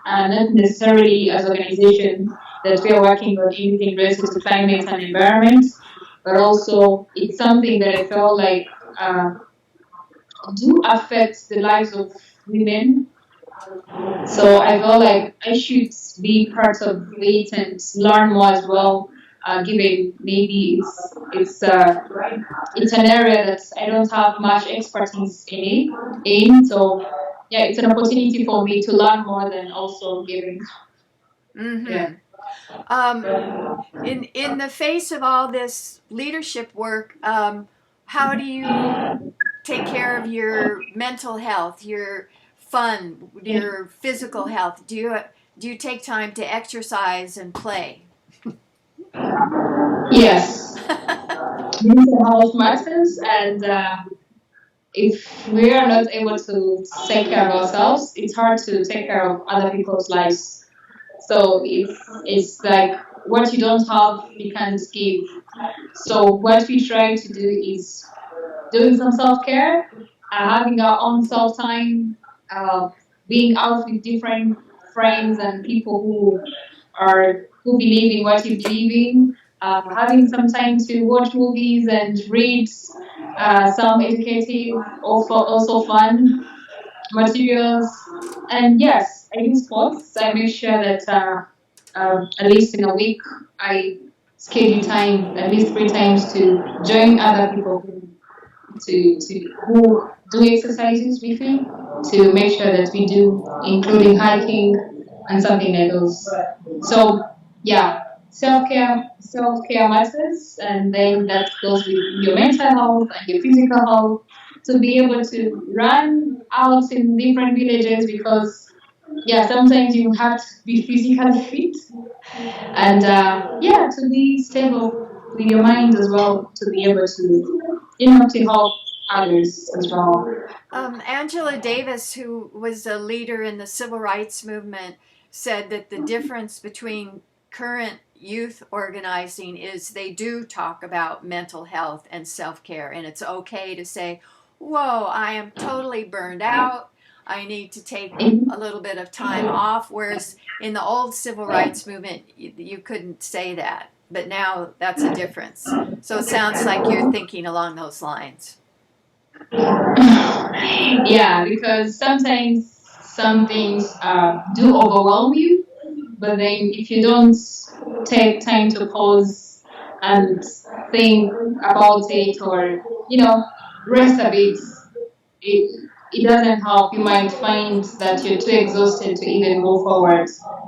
not necessarily as an organization that we are working on anything related to climate and environment, but also it's something that I feel like do affect the lives of women. So I feel like I should be part of it and learn more as well. Given maybe it's an area that I don't have much expertise in. So yeah, it's an opportunity for me to learn more than also giving. Mm-hmm. Yeah. In the face of all this leadership work, how do you take care of your mental health, your fun, your physical health? Do you take time to exercise and play? Yes, mental health matters, and if we are not able to take care of ourselves, it's hard to take care of other people's lives. So it's like what you don't have, you can't give. So what we try to do is doing some self-care, having our own self-time, uh, being out with different friends and people who believe in what you believe in, having some time to watch movies and read some educative, also fun materials. And yes, I do sports. I make sure that at least in a week I schedule time at least 3 times to join other people who do exercises with me to make sure that we do, including hiking and something like those. So yeah, self care matters, and then that goes with your mental health and your physical health. To be able to run out in different villages because yeah, sometimes you have to be physically fit and yeah, to be stable with your mind as well, to be able to to help others as well. Angela Davis, who was a leader in the civil rights movement, said that the difference between current youth organizing is they do talk about mental health and self-care, and it's okay to say, whoa, I am totally burned out, I need to take a little bit of time off. Whereas in the old civil rights movement, you couldn't say that, but now that's a difference. So it sounds like you're thinking along those lines. Yeah, because sometimes some things do overwhelm you, but then if you don't take time to pause and think about it, or rest a bit, it doesn't help. You might find that you're too exhausted to even move forward.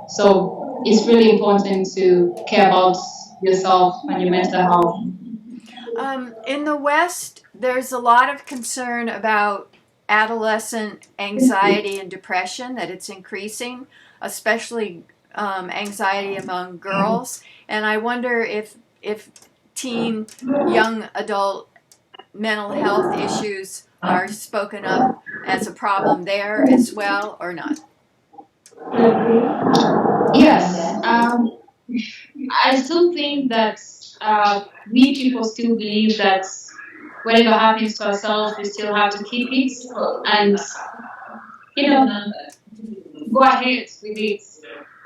So it's really important to care about yourself and your mental health. In the West, there's a lot of concern about adolescent anxiety and depression, that it's increasing, especially anxiety among girls. And I wonder if teen, young adult mental health issues are spoken of as a problem there as well or not. Yes, I still think that we people still believe that whatever happens to ourselves, we still have to keep it and, you know, go ahead with it.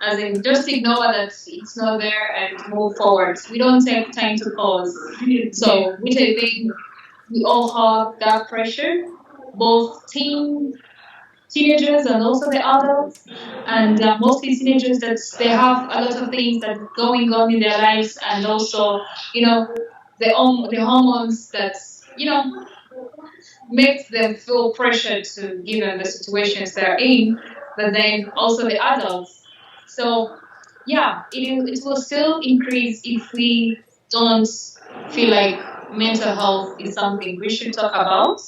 As in, just ignore that it's not there and move forward. We don't take time to pause. So, which I think we all have that pressure, both teenagers and also the adults, and mostly teenagers that they have a lot of things that going on in their lives, and also, you know, the hormones that, you know, makes them feel pressured to given the situations they're in, but then also the adults. So yeah, it will still increase if we don't feel like mental health is something we should talk about,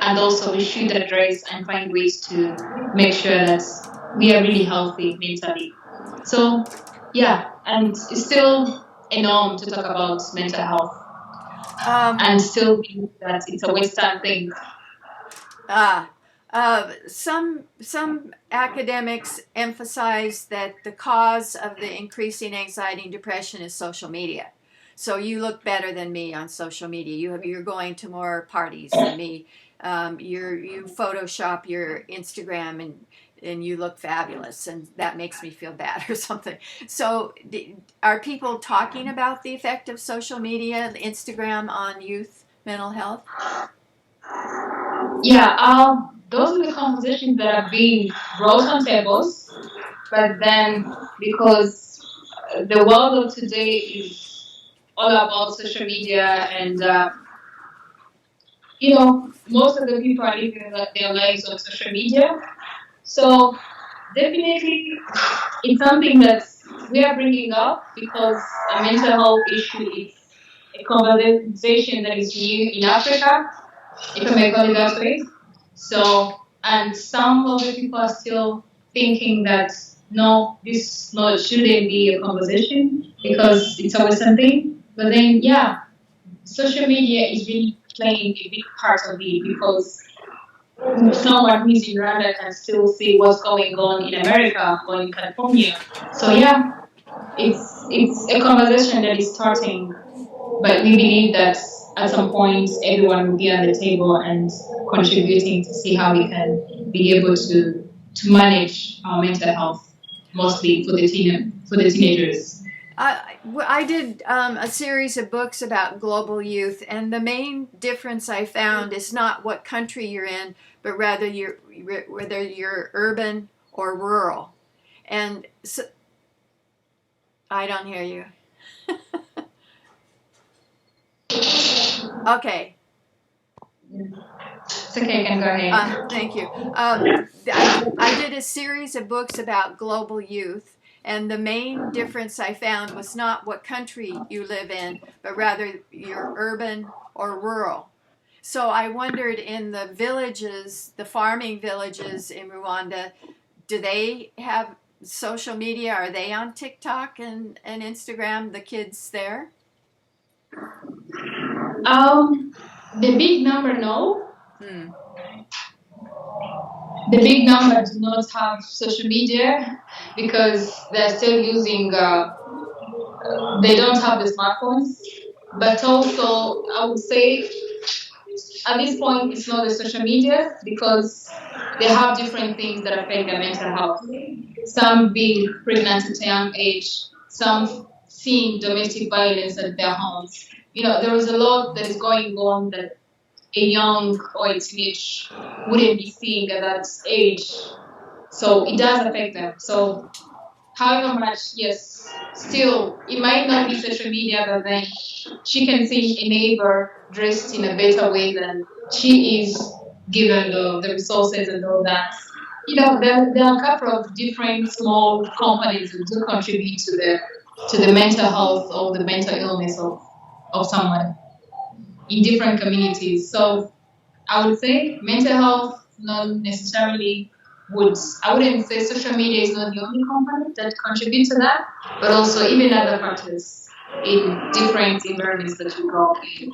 and also we should address and find ways to make sure that we are really healthy mentally. So yeah, and it's still a norm to talk about mental health, and still believe that it's a Western thing. Some academics emphasize that the cause of the increasing anxiety and depression is social media. So you look better than me on social media. You're going to more parties than me. You Photoshop your Instagram and you look fabulous, and that makes me feel bad or something. So are people talking about the effect of social media, Instagram, on youth mental health? Yeah, those are the conversations that are being brought on tables, but then because the world of today is all about social media, and you know, most of the people are living their lives on social media. So definitely, it's something that we are bringing up because a mental health issue is a conversation that is new in Africa, if I may call it that way. So, and some of the people are still thinking that no, this not shouldn't be a conversation because it's always something. But then, yeah, social media is really playing a big part of it because someone who's in Rwanda can still see what's going on in America or in California. So yeah, it's a conversation that is starting, but we believe that at some point everyone will be on the table and contributing to see how we can be able to manage our mental health, mostly for the teenagers. I did a series of books about global youth, and the main difference I found is not what country you're in, but rather whether you're urban or rural. And so, I don't hear you. Okay. It's okay, you can go ahead. Thank you. I did a series of books about global youth, and the main difference I found was not what country you live in, but rather you're urban or rural. So I wondered, in the villages, the farming villages in Rwanda, do they have social media? Are they on TikTok and Instagram, the kids there? The big number, no. Hmm. The big number do not have social media because they're still using. They don't have the smartphones. But also, I would say at this point, it's not the social media because they have different things that affect their mental health. Some being pregnant at a young age, some seeing domestic violence at their homes. You know, there is a lot that is going on that a young or a teenage wouldn't be seeing at that age. So it does affect them. So however much, yes, still, it might not be social media, but then she can see a neighbor dressed in a better way than she is, given the resources and all that. You know, there are a couple of different small companies that do contribute to the mental health or the mental illness of someone in different communities. So I would say mental health not necessarily would. I wouldn't say social media is not the only component that contributes to that, but also even other factors in different environments that you grow up in.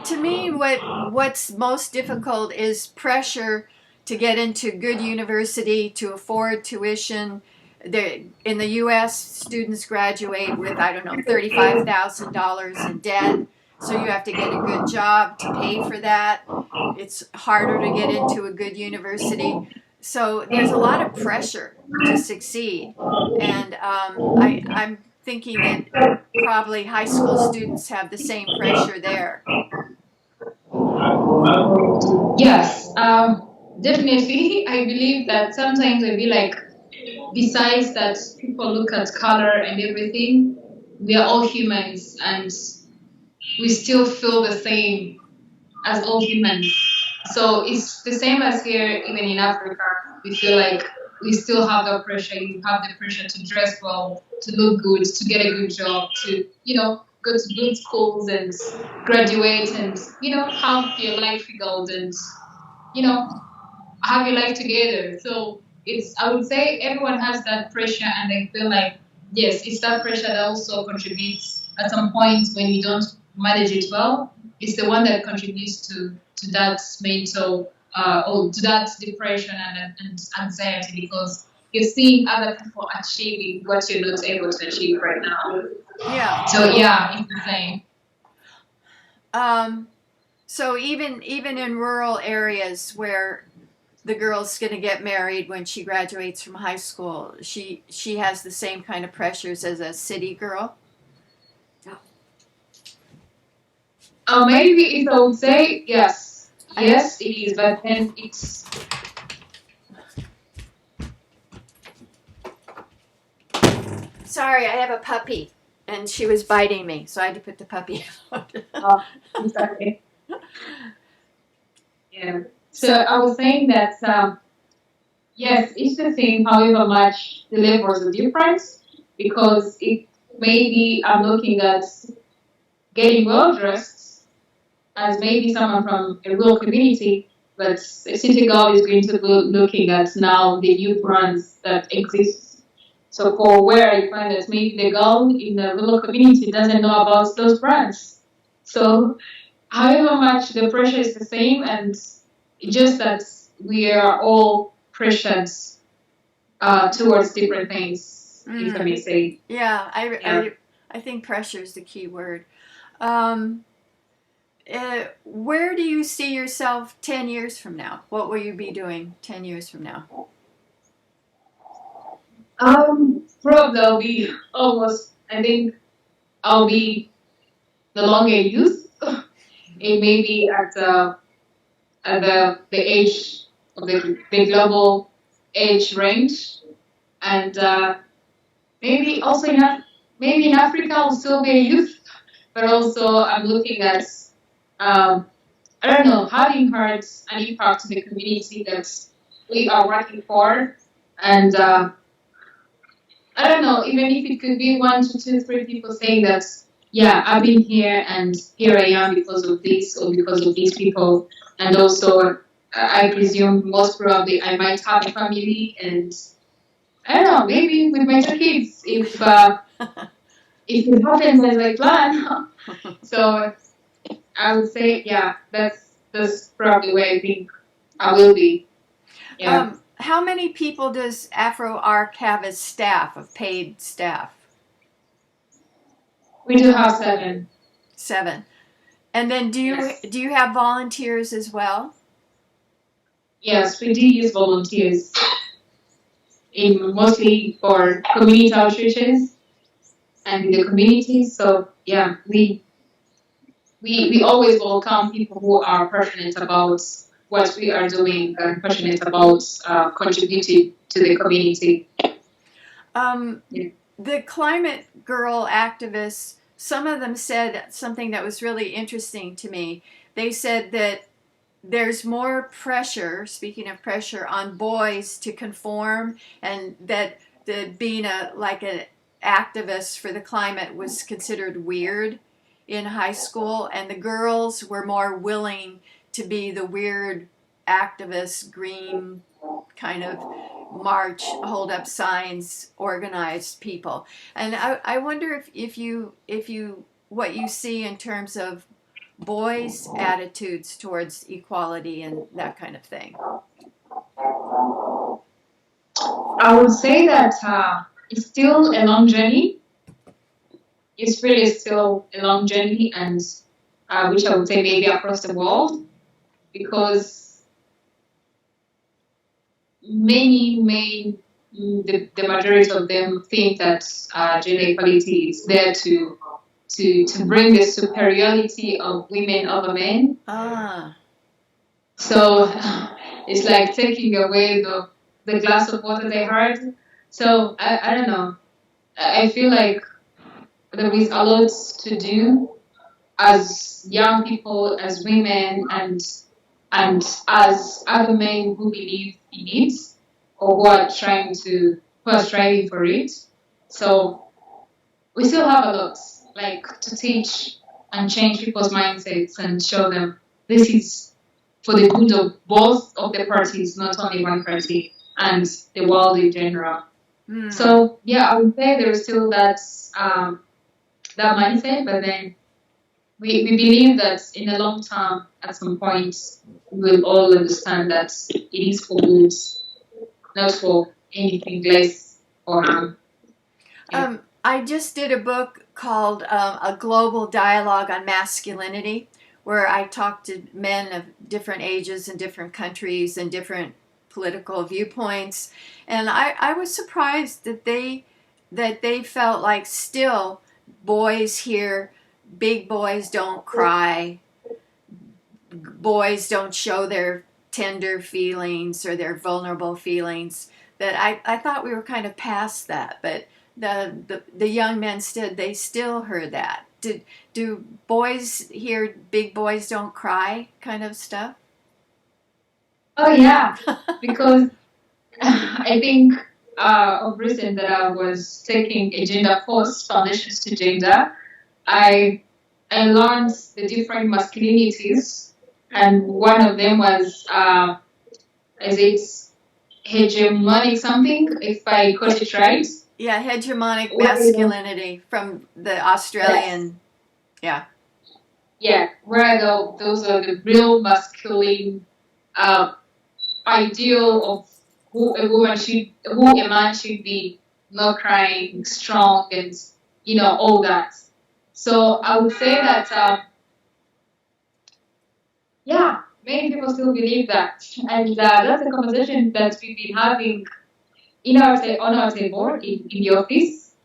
To me, what's most difficult is pressure to get into good university, to afford tuition. In the U.S., students graduate with, I don't know, $35,000 in debt. So you have to get a good job to pay for that. It's harder to get into a good university. So there's a lot of pressure to succeed. And I'm thinking that probably high school students have the same pressure there. Yes, definitely. I believe that sometimes I be like, besides that, people look at color and everything, we are all humans and we still feel the same as all humans. So it's the same as here, even in Africa. We feel like we still have the pressure. You have the pressure to dress well, to look good, to get a good job, to, go to good schools and graduate and, have your life figured and, you know, have your life together. So I would say everyone has that pressure, and I feel like, yes, it's that pressure that also contributes at some point when you don't manage it well. It's the one that contributes to that mental or to that depression and anxiety, because you're seeing other people achieving what you're not able to achieve right now. Yeah. So yeah, it's the same. So even in rural areas where the girl's going to get married when she graduates from high school, she has the same kind of pressures as a city girl. Maybe if I would say yes, yes, it is, but then it's. Sorry, I have a puppy, and she was biting me, so I had to put the puppy out. Oh, I'm sorry. Yeah. So I was saying that yes, it's the same. However much the levels are different, because it maybe I'm looking at getting well dressed as maybe someone from a rural community, but a city girl is going to be looking at now the new brands that exist. So for where I find that maybe the girl in the rural community doesn't know about those brands. So however much the pressure is the same, and just that we are all pressured towards different things, if I may say. Yeah, Yeah. I think pressure is the key word. Where do you see yourself 10 years from now? What will you be doing 10 years from now? Probably I'll be almost, I think I'll be no longer youth. It may be at the age of the global age range, and maybe also maybe in Africa I'll still be a youth, but also I'm looking at I don't know, having heard an impact to the community that we are working for, and I don't know, even if it could be one to two, three people saying that, yeah, I've been here and here I am because of this or because of these people. And also, I presume most probably I might have a family, and I don't know, maybe with my two kids, if it happens as I plan. So I would say, yeah, that's probably where I think I will be. Yeah. How many people does AfroArc have as staff, of paid staff? We do have 7. 7. And then do Yes. you have volunteers as well? Yes, we do use volunteers in mostly for community outreaches and in the community. So yeah, we always welcome people who are passionate about what we are doing and passionate about contributing to the community. Yeah. The climate girl activists, some of them said something that was really interesting to me. They said that there's more pressure, speaking of pressure, on boys to conform, and that being an activist for the climate was considered weird in high school, and the girls were more willing to be the weird activists, green kind of march, hold up signs, organized people. And I wonder if you what you see in terms of boys' attitudes towards equality and that kind of thing. I would say that it's still a long journey. It's really still a long journey, and which I would say maybe across the world, because the majority of them think that gender equality is there to bring the superiority of women over men. So it's like taking away the glass of water they had. So I don't know. I feel like there is a lot to do as young people, as women, and as other men who believe in it or who are striving for it. So we still have a lot like to teach and change people's mindsets and show them this is for the good of both of the parties, not only one party, and the world in general. So yeah, I would say there is still that mindset, but then we believe that in the long term, at some point, we'll all understand that it is for good, not for anything less or harm. I just did a book called A Global Dialogue on Masculinity, where I talked to men of different ages and different countries and different political viewpoints. And I was surprised that they felt like still boys here, big boys don't cry, boys don't show their tender feelings or their vulnerable feelings. That I thought we were kind of past that, but the young men they still heard that. Do boys hear big boys don't cry kind of stuff? Oh yeah, because I think of recent that I was taking a gender course, Foundations to Gender. I learned the different masculinities, and one of them was is it hegemonic something, if I got it right? Yeah, hegemonic masculinity from the Australian. Yes. Yeah, where those are the real masculine ideal of who a man should be, not crying, strong, and all that. So I would say that yeah, many people still believe that, and that's a conversation that we've been having on our table in the office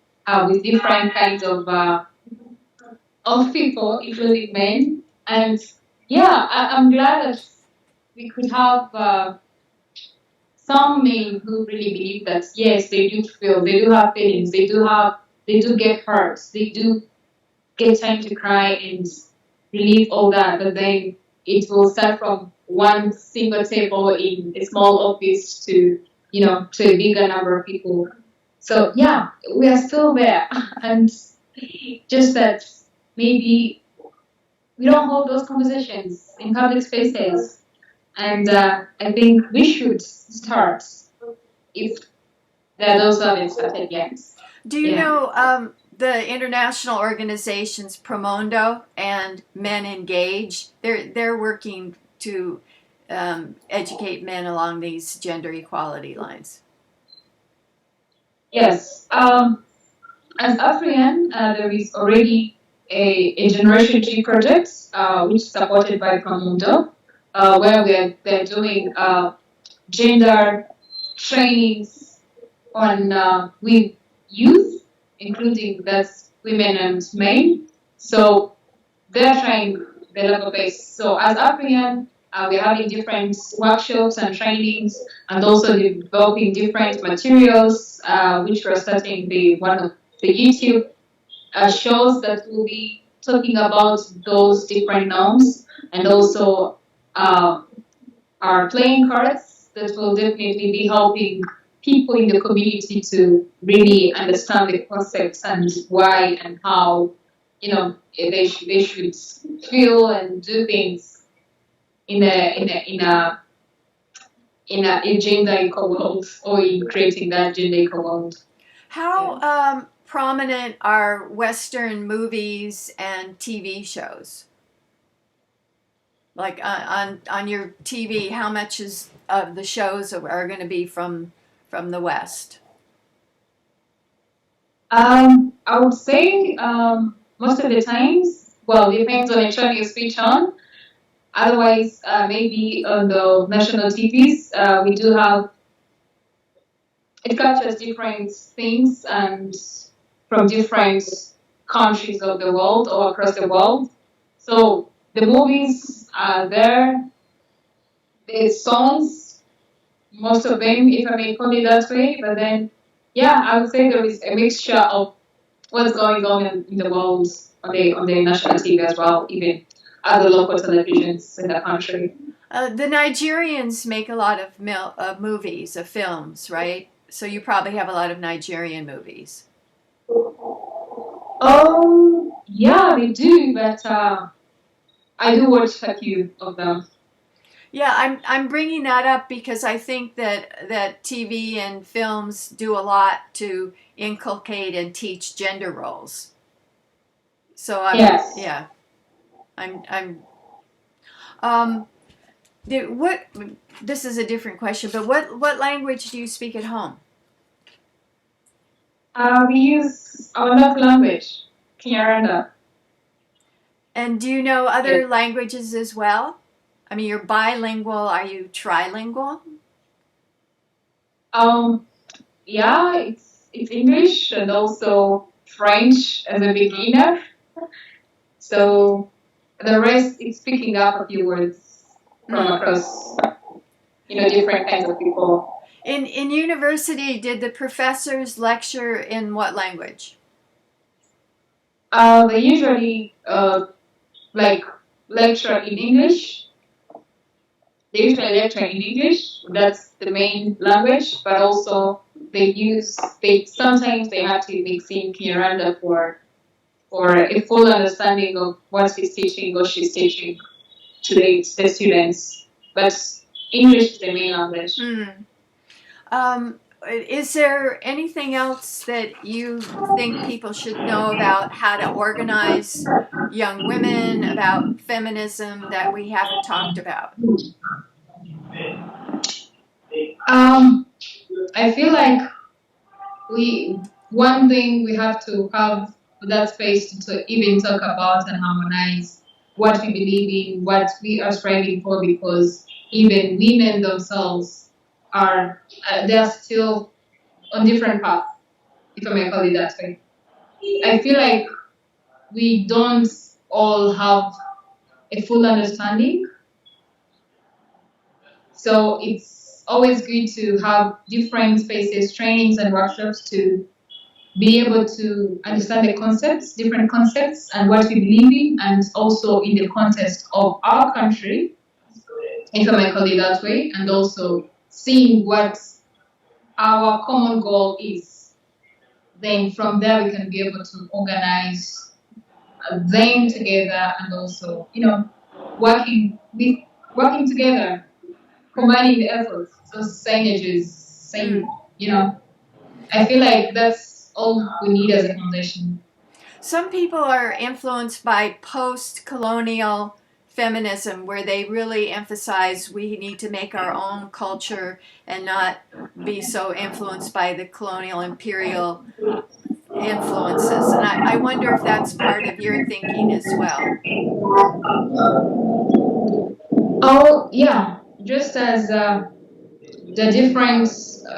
with different kinds of people, including men. And yeah, I'm glad that we could have some men who really believe that yes, they do feel, they do have feelings, they do get hurt, they do get time to cry and relieve all that, but then it will start from one single table in a small office to to a bigger number of people. So yeah, we are still there, and just that maybe we don't hold those conversations in public spaces, and I think we should start if those haven't started yet. Do you know the international organizations Promondo and Men Engage? They're working to educate men along these gender equality lines. Yes. As AfrYAN, there is already a Generation G project, which is supported by Promondo, where they're doing gender trainings on with youth, including that's women and men. So they're trying the level base. So as AfrYAN, we're having different workshops and trainings, and also developing different materials, which we're starting one of the YouTube shows that will be talking about those different norms, and also our playing cards that will definitely be helping people in the community to really understand the concepts and why and how they should feel and do things in a gender equal world, or in creating that gender equal world. How prominent are Western movies and TV shows? Like on your TV, how much of the shows are going to be from the West? I would say most of the times well, depends on which one you switch on. Otherwise, maybe on the national TVs, we do have, it captures different things and from different countries of the world or across the world. So the movies are there, the songs, most of them, if I may put it that way. But then, yeah, I would say there is a mixture of what's going on in the world on the national TV as well, even other local televisions in the country. The Nigerians make a lot of movies, of films, right? So you probably have a lot of Nigerian movies. Yeah, they do, but I do watch a few of them. Yeah, I'm bringing that up because I think that TV and films do a lot to inculcate and teach gender roles. So Yes. yeah, I'm what this is a different question, but what language do you speak at home? We use our local language, Kinyarwanda. And do you know other languages as well? I mean, you're bilingual. Are you trilingual? Yeah, it's English and also French as a beginner. So the rest is picking up a few words from across, different kinds of people. In university, did the professors lecture in what language? They usually like lecture in English. They usually lecture in English. That's the main language, but also sometimes they have to mix in Kinyarwanda for a full understanding of what he's teaching or she's teaching to the students. But English is the main language. Is there anything else that you think people should know about how to organize young women, about feminism that we haven't talked about? I feel like one thing we have to have that space to even talk about and harmonize what we believe in, what we are striving for, because even women themselves they're still on different paths, if I may call it that way. I feel like we don't all have a full understanding. So it's always good to have different spaces, trainings and workshops to be able to understand the concepts, different concepts and what we believe in, and also in the context of our country, if I may call it that way, and also seeing what our common goal is. Then from there we can be able to organize them together and also, working together, combining the efforts, so synergies, I feel like that's all we need as a foundation. Some people are influenced by post-colonial feminism, where they really emphasize we need to make our own culture and not be so influenced by the colonial imperial influences. And I wonder if that's part of your thinking as well. Oh, yeah. Just as the different,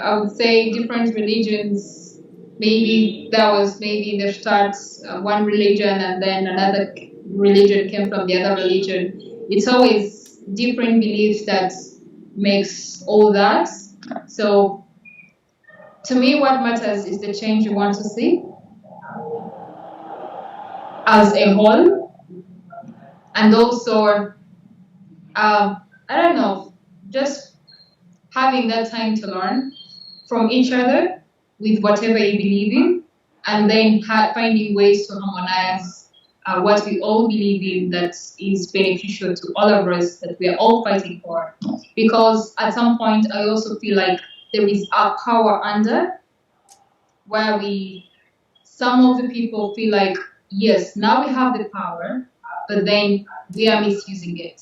I would say, different religions, maybe that was maybe in the start one religion and then another religion came from the other religion. It's always different beliefs that makes all that. So to me, what matters is the change you want to see as a whole, and also I don't know, just having that time to learn from each other with whatever you believe in, and then finding ways to harmonize what we all believe in that is beneficial to all of us, that we are all fighting for. Because at some point, I also feel like there is a power under where some of the people feel like, yes, now we have the power, but then we are misusing it.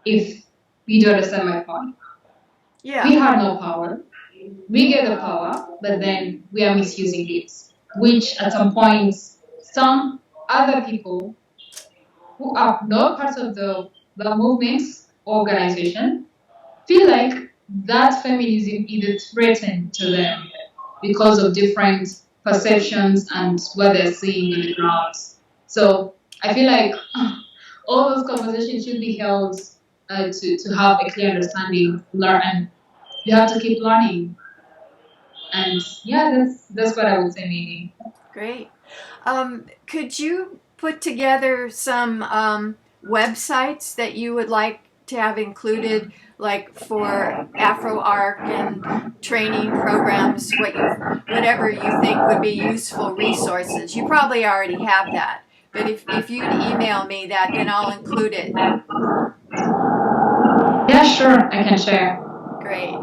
If you do understand my point. Yeah. We have no power. We get the power, but then we are misusing it, which at some point, some other people who are not part of the movement organization feel like that feminism is threatened to them because of different perceptions and what they're seeing on the ground. So I feel like all those conversations should be held to have a clear understanding, learn, and you have to keep learning. And yeah, that's what I would say maybe. Great. Could you put together some websites that you would like to have included, like for AfroArc and training programs, whatever you think would be useful resources? You probably already have that, but if you'd email me that, then I'll include it. Yeah, sure, I can share. Great.